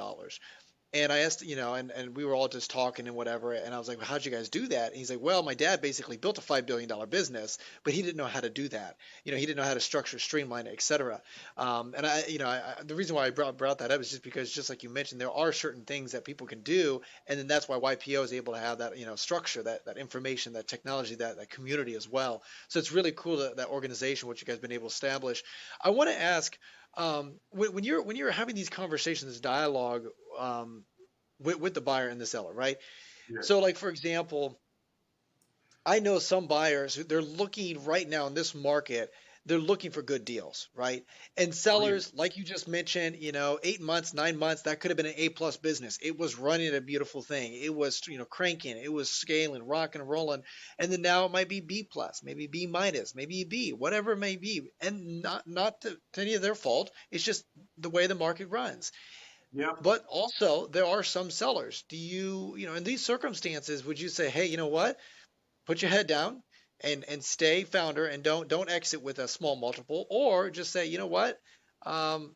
And I asked, and we were all just talking and whatever. And I was like, well, how'd you guys do that? And he's like, well, my dad basically built a $5 billion business, but he didn't know how to do that. He didn't know how to structure, streamline it, et cetera. And the reason why I brought that up is just because, just like you mentioned, there are certain things that people can do. And then that's why YPO is able to have that, structure, that information, that technology, that community as well. So it's really cool that organization, what you guys have been able to establish. I want to ask, when you're having these conversations, this dialogue, with the buyer and the seller, right? Yeah. So, like for example, I know some buyers they're looking right now in this market. They're looking for good deals, right? And sellers, like you just mentioned, 8 months, 9 months, that could have been an A+ business. It was running a beautiful thing. It was, cranking. It was scaling, rocking and rolling. And then now it might be B+, maybe B-, maybe B, whatever it may be. And not to any of their fault. It's just the way the market runs. Yeah. But also, there are some sellers. Do you, in these circumstances, would you say, hey, you know what? Put your head down and stay founder, and don't exit with a small multiple, or just say, you know what?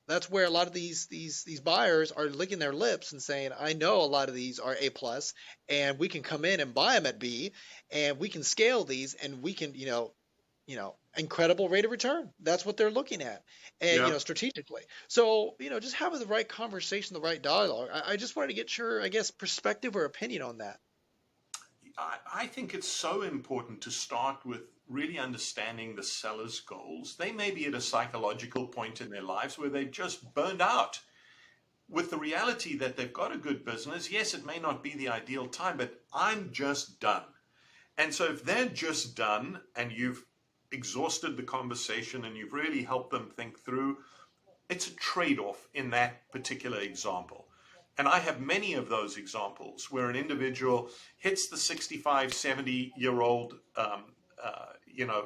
That's where a lot of these buyers are licking their lips and saying, I know a lot of these are A+, and we can come in and buy them at B, and we can scale these, and we can, incredible rate of return. That's what they're looking at, and Yeah. strategically. So just having the right conversation, the right dialogue. I just wanted to get your, I guess, perspective or opinion on that. I think it's so important to start with really understanding the seller's goals. They may be at a psychological point in their lives where they've just burned out with the reality that they've got a good business. Yes, it may not be the ideal time, but I'm just done. And so if they're just done and you've exhausted the conversation and you've really helped them think through, it's a trade-off in that particular example. And I have many of those examples where an individual hits the 65, 70-year-old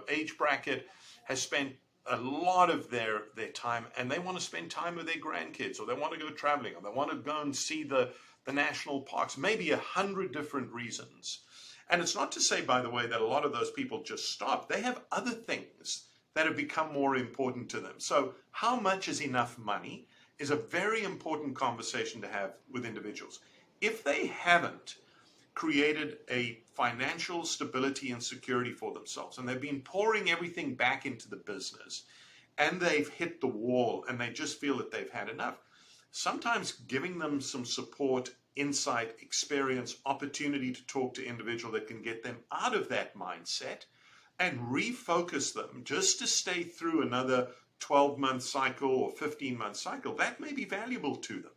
age bracket, has spent a lot of their time, and they want to spend time with their grandkids, or they want to go traveling, or they want to go and see the national parks, maybe 100 different reasons. And it's not to say, by the way, that a lot of those people just stop. They have other things that have become more important to them. So how much is enough money is a very important conversation to have with individuals. If they haven't created a financial stability and security for themselves, and they've been pouring everything back into the business, and they've hit the wall, and they just feel that they've had enough, sometimes giving them some support, insight, experience, opportunity to talk to individual that can get them out of that mindset and refocus them just to stay through another 12-month cycle or 15-month cycle, that may be valuable to them.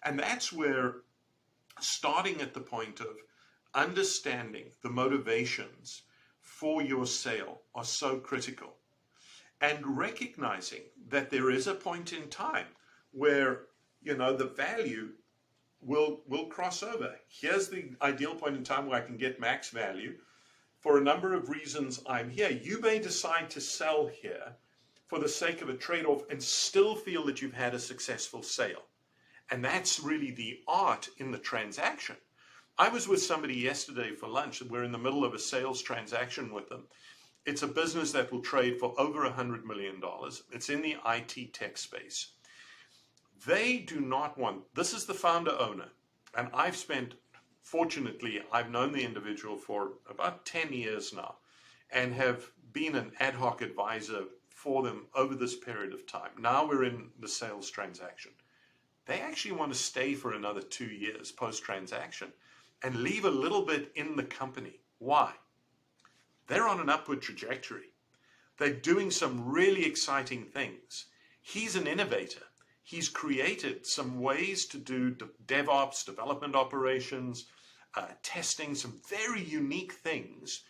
And that's where starting at the point of understanding the motivations for your sale are so critical, and recognizing that there is a point in time where the value will cross over. Here's the ideal point in time where I can get max value. For a number of reasons, I'm here. You may decide to sell here for the sake of a trade-off and still feel that you've had a successful sale. And that's really the art in the transaction. I was with somebody yesterday for lunch, and we're in the middle of a sales transaction with them. It's a business that will trade for over $100 million. It's in the IT tech space. They do not want, this is the founder owner, and fortunately, I've known the individual for about 10 years now and have been an ad hoc advisor for them over this period of time. Now we're in the sales transaction. They actually want to stay for another 2 years post-transaction and leave a little bit in the company. Why? They're on an upward trajectory. They're doing some really exciting things. He's an innovator. He's created some ways to do DevOps, development operations, testing, some very unique things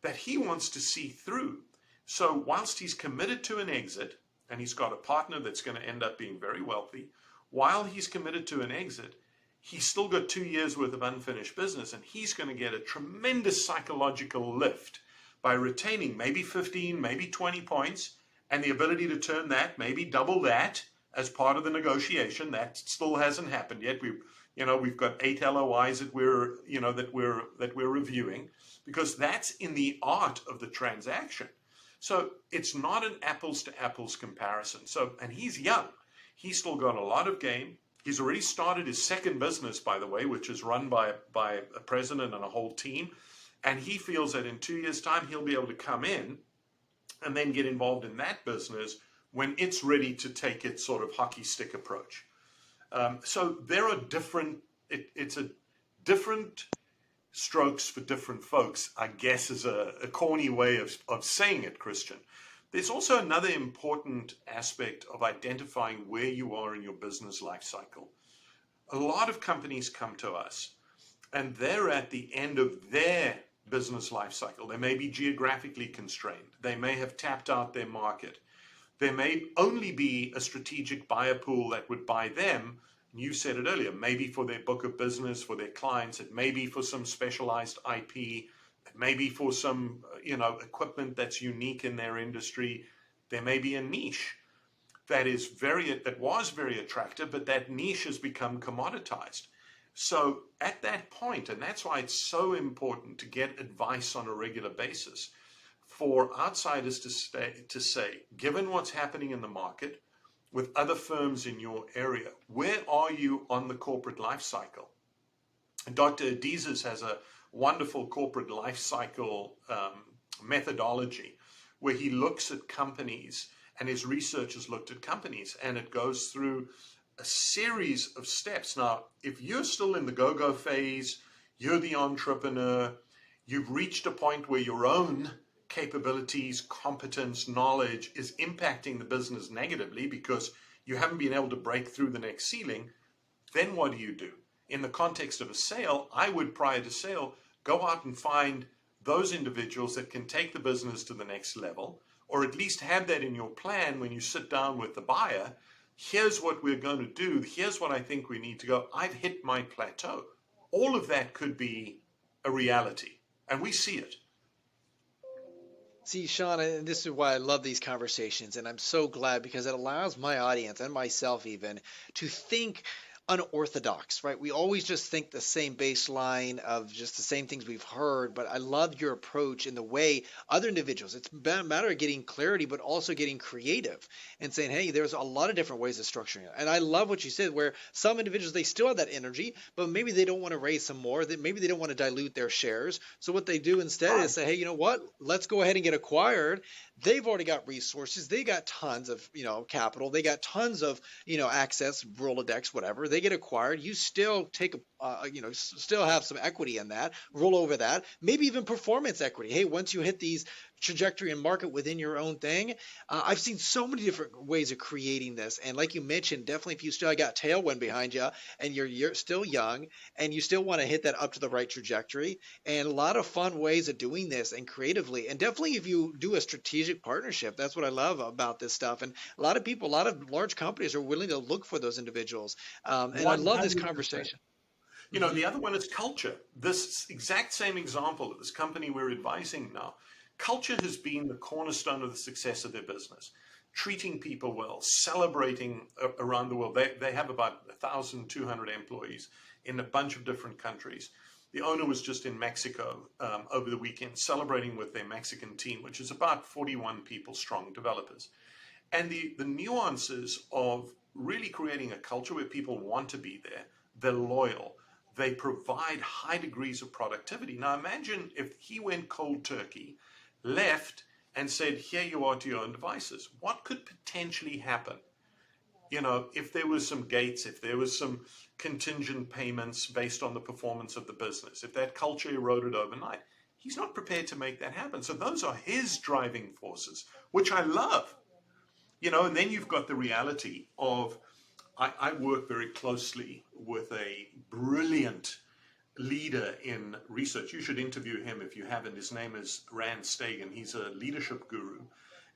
that he wants to see through. So whilst he's committed to an exit, and he's got a partner that's going to end up being very wealthy, while he's committed to an exit, he's still got 2 years worth of unfinished business, and he's going to get a tremendous psychological lift by retaining maybe 15, maybe 20 points, and the ability to turn that, maybe double that, as part of the negotiation. That still hasn't happened yet. We've got 8 LOIs that we're reviewing, because that's in the art of the transaction. So it's not an apples to apples comparison. So, and he's young. He's still got a lot of game. He's already started his second business, by the way, which is run by a president and a whole team. And he feels that in 2 years' time, he'll be able to come in and then get involved in that business when it's ready to take its sort of hockey stick approach. So there are different strokes for different folks, I guess, is a corny way of saying it, Christian. There's also another important aspect of identifying where you are in your business life cycle. A lot of companies come to us and they're at the end of their business life cycle. They may be geographically constrained. They may have tapped out their market. There may only be a strategic buyer pool that would buy them. You said it earlier, maybe for their book of business, for their clients. It may be for some specialized IP. It may be for some, equipment that's unique in their industry. There may be a niche that was very attractive, but that niche has become commoditized. So at that point, and that's why it's so important to get advice on a regular basis, for outsiders to say, given what's happening in the market with other firms in your area, where are you on the corporate life cycle? And Dr. Adizes has a wonderful corporate life cycle methodology where he looks at companies, and his research has looked at companies, and it goes through a series of steps. Now, if you're still in the go-go phase, you're the entrepreneur, you've reached a point where your own capabilities, competence, knowledge is impacting the business negatively because you haven't been able to break through the next ceiling, then what do you do? In the context of a sale, I would, prior to sale, go out and find those individuals that can take the business to the next level, or at least have that in your plan when you sit down with the buyer. Here's what we're going to do. Here's what I think we need to go. I've hit my plateau. All of that could be a reality, and we see it. See, Sean, and this is why I love these conversations, and I'm so glad because it allows my audience and myself even to think unorthodox, right? We always just think the same baseline of just the same things we've heard, but I love your approach in the way other individuals, it's a matter of getting clarity, but also getting creative and saying, hey, there's a lot of different ways of structuring it. And I love what you said, where some individuals, they still have that energy, but maybe they don't want to raise some more, that maybe they don't want to dilute their shares. So what they do instead is say, hey, you know what, let's go ahead and get acquired. They've already got resources. They got tons of, capital. They got tons of, access, Rolodex, whatever. They get acquired. You still take, still have some equity in that, roll over that, maybe even performance equity. Hey, once you hit these trajectory and market within your own thing, I've seen so many different ways of creating this. And like you mentioned, definitely if you still got tailwind behind you and you're still young and you still want to hit that up to the right trajectory, and a lot of fun ways of doing this and creatively. And definitely if you do a strategic partnership, that's what I love about this stuff. And a lot of people, a lot of large companies are willing to look for those individuals. And I love this 100%. conversation. The other one is culture. This exact same example of this company we're advising now. Culture has been the cornerstone of the success of their business. Treating people well, celebrating around the world. They have about 1,200 employees in a bunch of different countries. The owner was just in Mexico over the weekend celebrating with their Mexican team, which is about 41 people strong, developers. And the nuances of really creating a culture where people want to be there, they're loyal, they provide high degrees of productivity. Now imagine if he went cold turkey, left, and said, here you are to your own devices. What could potentially happen? If there was some gates, if there was some contingent payments based on the performance of the business, if that culture eroded overnight, he's not prepared to make that happen. So those are his driving forces, which I love. And then you've got the reality of, I work very closely with a brilliant leader in research. You should interview him if you haven't. His name is Rand Stagen. He's a leadership guru,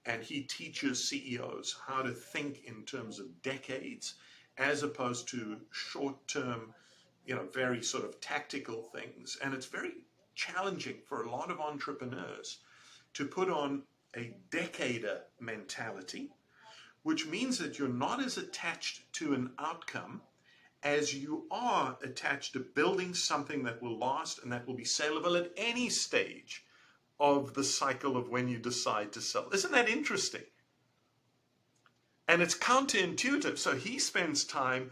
and he teaches CEOs how to think in terms of decades as opposed to short-term, very sort of tactical things. And it's very challenging for a lot of entrepreneurs to put on a decader mentality, which means that you're not as attached to an outcome as you are attached to building something that will last and that will be saleable at any stage of the cycle of when you decide to sell. Isn't that interesting? And it's counterintuitive. So he spends time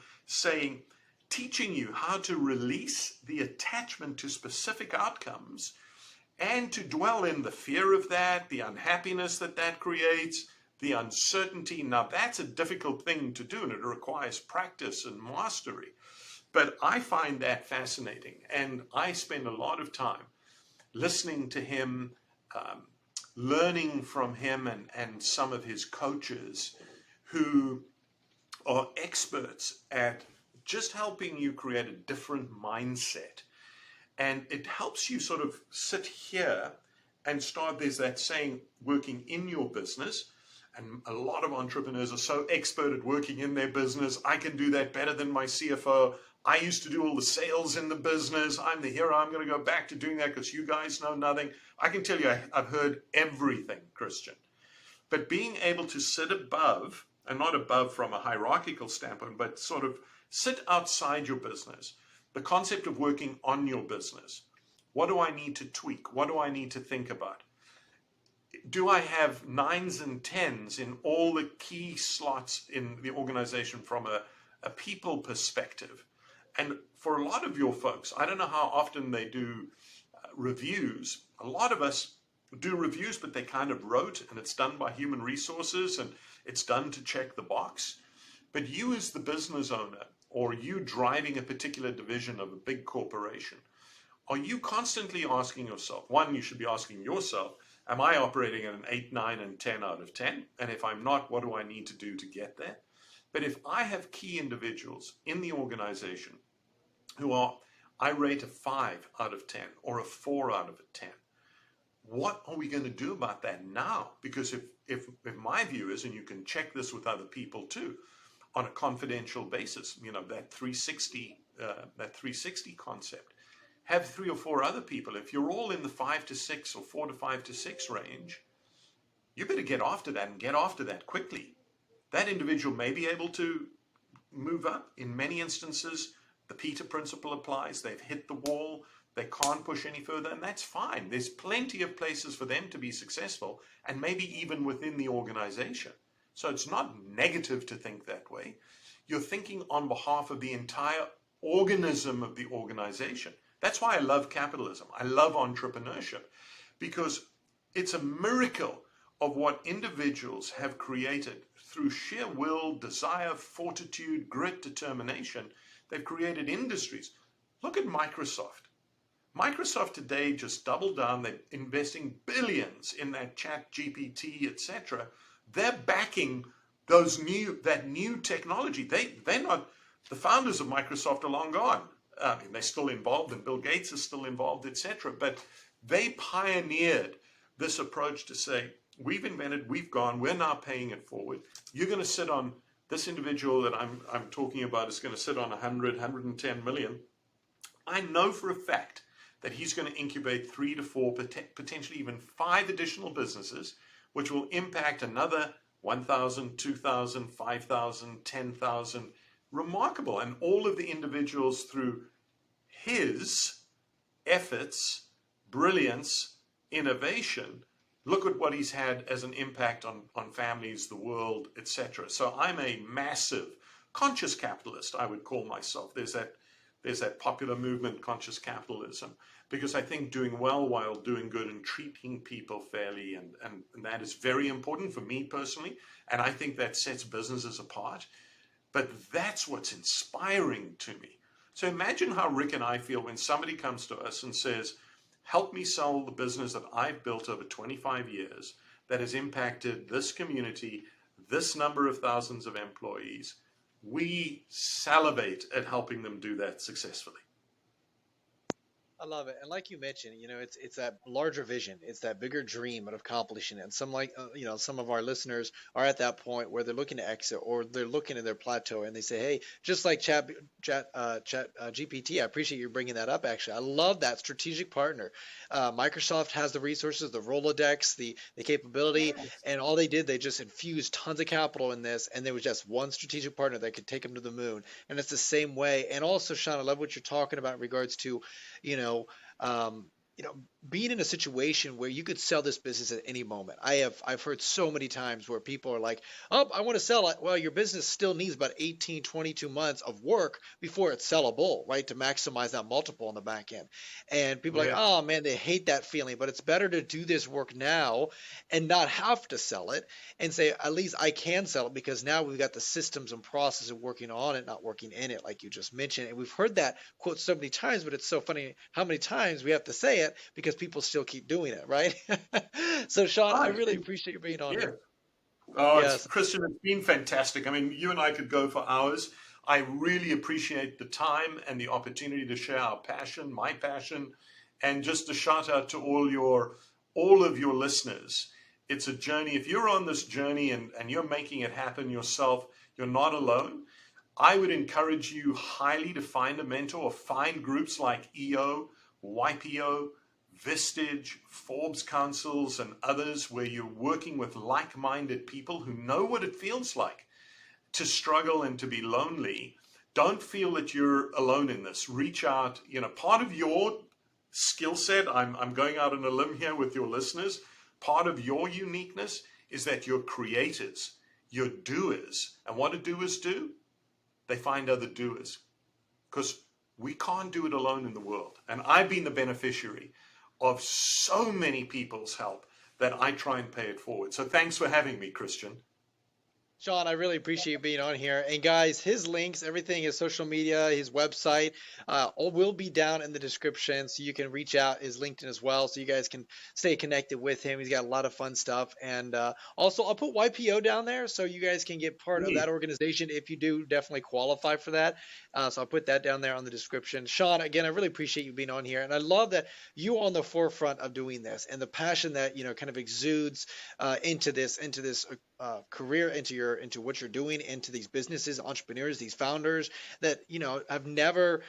teaching you how to release the attachment to specific outcomes and to dwell in the fear of that, the unhappiness that creates, the uncertainty. Now that's a difficult thing to do, and it requires practice and mastery. But I find that fascinating, and I spend a lot of time listening to him, learning from him and some of his coaches who are experts at just helping you create a different mindset. And it helps you sort of sit here and start, there's that saying, working in your business. And a lot of entrepreneurs are so expert at working in their business. I can do that better than my CFO. I used to do all the sales in the business. I'm the hero. I'm going to go back to doing that because you guys know nothing. I can tell you I've heard everything, Christian. But being able to sit above, and not above from a hierarchical standpoint, but sort of sit outside your business. The concept of working on your business. What do I need to tweak? What do I need to think about? Do I have 9s and 10s in all the key slots in the organization from a people perspective? And for a lot of your folks, I don't know how often they do reviews. A lot of us do reviews, but they kind of rote, and it's done by human resources, and it's done to check the box. But you as the business owner, or you driving a particular division of a big corporation, are you constantly asking yourself, one, you should be asking yourself, am I operating at an 8, 9, and 10 out of 10? And if I'm not, what do I need to do to get there? But if I have key individuals in the organization who I rate a 5 out of 10 or a 4 out of a 10, what are we going to do about that now? Because if my view is, and you can check this with other people too, on a confidential basis, that 360 concept, have 3 or 4 other people. If you're all in the 5 to 6 or 4 to 5 to 6 range, you better get after that and get after that quickly. That individual may be able to move up. In many instances, the Peter principle applies. They've hit the wall. They can't push any further, and that's fine. There's plenty of places for them to be successful, and maybe even within the organization. So it's not negative to think that way. You're thinking on behalf of the entire organism of the organization. That's why I love capitalism. I love entrepreneurship, because it's a miracle of what individuals have created through sheer will, desire, fortitude, grit, determination. They've created industries. Look at Microsoft. Microsoft today just doubled down. They're investing billions in that chat GPT, etc. They're backing that new technology. They're not, the founders of Microsoft are long gone. I mean, they're still involved, and Bill Gates is still involved, etc. But they pioneered this approach to say, we've invented, we've gone, we're now paying it forward. You're going to sit on, this individual that I'm talking about is going to sit on 110 million. I know for a fact that he's going to incubate 3 to 4, potentially even 5 additional businesses, which will impact another 1,000, 2,000, 5,000, 10,000. Remarkable. And all of the individuals, through his efforts, brilliance, innovation, look at what he's had as an impact on families, the world, etc. So I'm a massive conscious capitalist, I would call myself. There's that popular movement, conscious capitalism, because I think doing well while doing good and treating people fairly, and that is very important for me personally, and I think that sets businesses apart. But that's what's inspiring to me. So imagine how Rick and I feel when somebody comes to us and says, help me sell the business that I've built over 25 years that has impacted this community, this number of thousands of employees. We salivate at helping them do that successfully. I love it. And like you mentioned, it's that larger vision. It's that bigger dream of accomplishing it. And some of our listeners are at that point where they're looking to exit, or they're looking at their plateau, and they say, hey, just like chat GPT, I appreciate you bringing that up. Actually, I love that strategic partner. Microsoft has the resources, the Rolodex, the capability, and all they did, they just infused tons of capital in this, and there was just one strategic partner that could take them to the moon. And it's the same way. And also, Sean, I love what you're talking about in regards to, um, being in a situation where you could sell this business at any moment. I've heard so many times where people are like, oh, I want to sell it. Well, your business still needs about 18, 22 months of work before it's sellable, right? To maximize that multiple on the back end. And people are like, oh man, they hate that feeling, but it's better to do this work now and not have to sell it, and say, at least I can sell it because now we've got the systems and processes working on it, not working in it, like you just mentioned. And we've heard that quote so many times, but it's so funny how many times we have to say it because people still keep doing it, right? So, Sean, I really appreciate you being on here. Oh, yes. Christian, it's been fantastic. I mean, you and I could go for hours. I really appreciate the time and the opportunity to share our passion, my passion, and just a shout out to all of your listeners. It's a journey. If you're on this journey and you're making it happen yourself, you're not alone. I would encourage you highly to find a mentor, or find groups like EO, YPO, Vistage, Forbes Councils, and others where you're working with like-minded people who know what it feels like to struggle and to be lonely. Don't feel that you're alone in this. Reach out. Part of your skill set, I'm going out on a limb here with your listeners, part of your uniqueness is that you're creators, you're doers. And what do doers do? They find other doers, because we can't do it alone in the world. And I've been the beneficiary of so many people's help that I try and pay it forward. So thanks for having me, Christian. Sean, I really appreciate you being on here. And guys, his links, everything, his social media, his website, all will be down in the description, so you can reach out, his LinkedIn as well, so you guys can stay connected with him. He's got a lot of fun stuff. And also, I'll put YPO down there so you guys can get part of that organization if you do definitely qualify for that. So I'll put that down there on the description. Sean, again, I really appreciate you being on here. And I love that you are on the forefront of doing this, and the passion that, kind of exudes into this career, into what you're doing, into these businesses, entrepreneurs, these founders that have never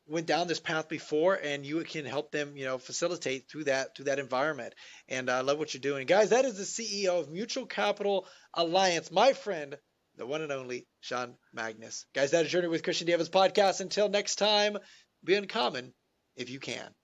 went down this path before, and you can help them facilitate through that environment. And I love what you're doing, guys. That is the CEO of Mutual Capital Alliance, my friend the one and only Sean Magennis. Guys, that is Journey with Christian D. Evans podcast. Until next time, be uncommon if you can.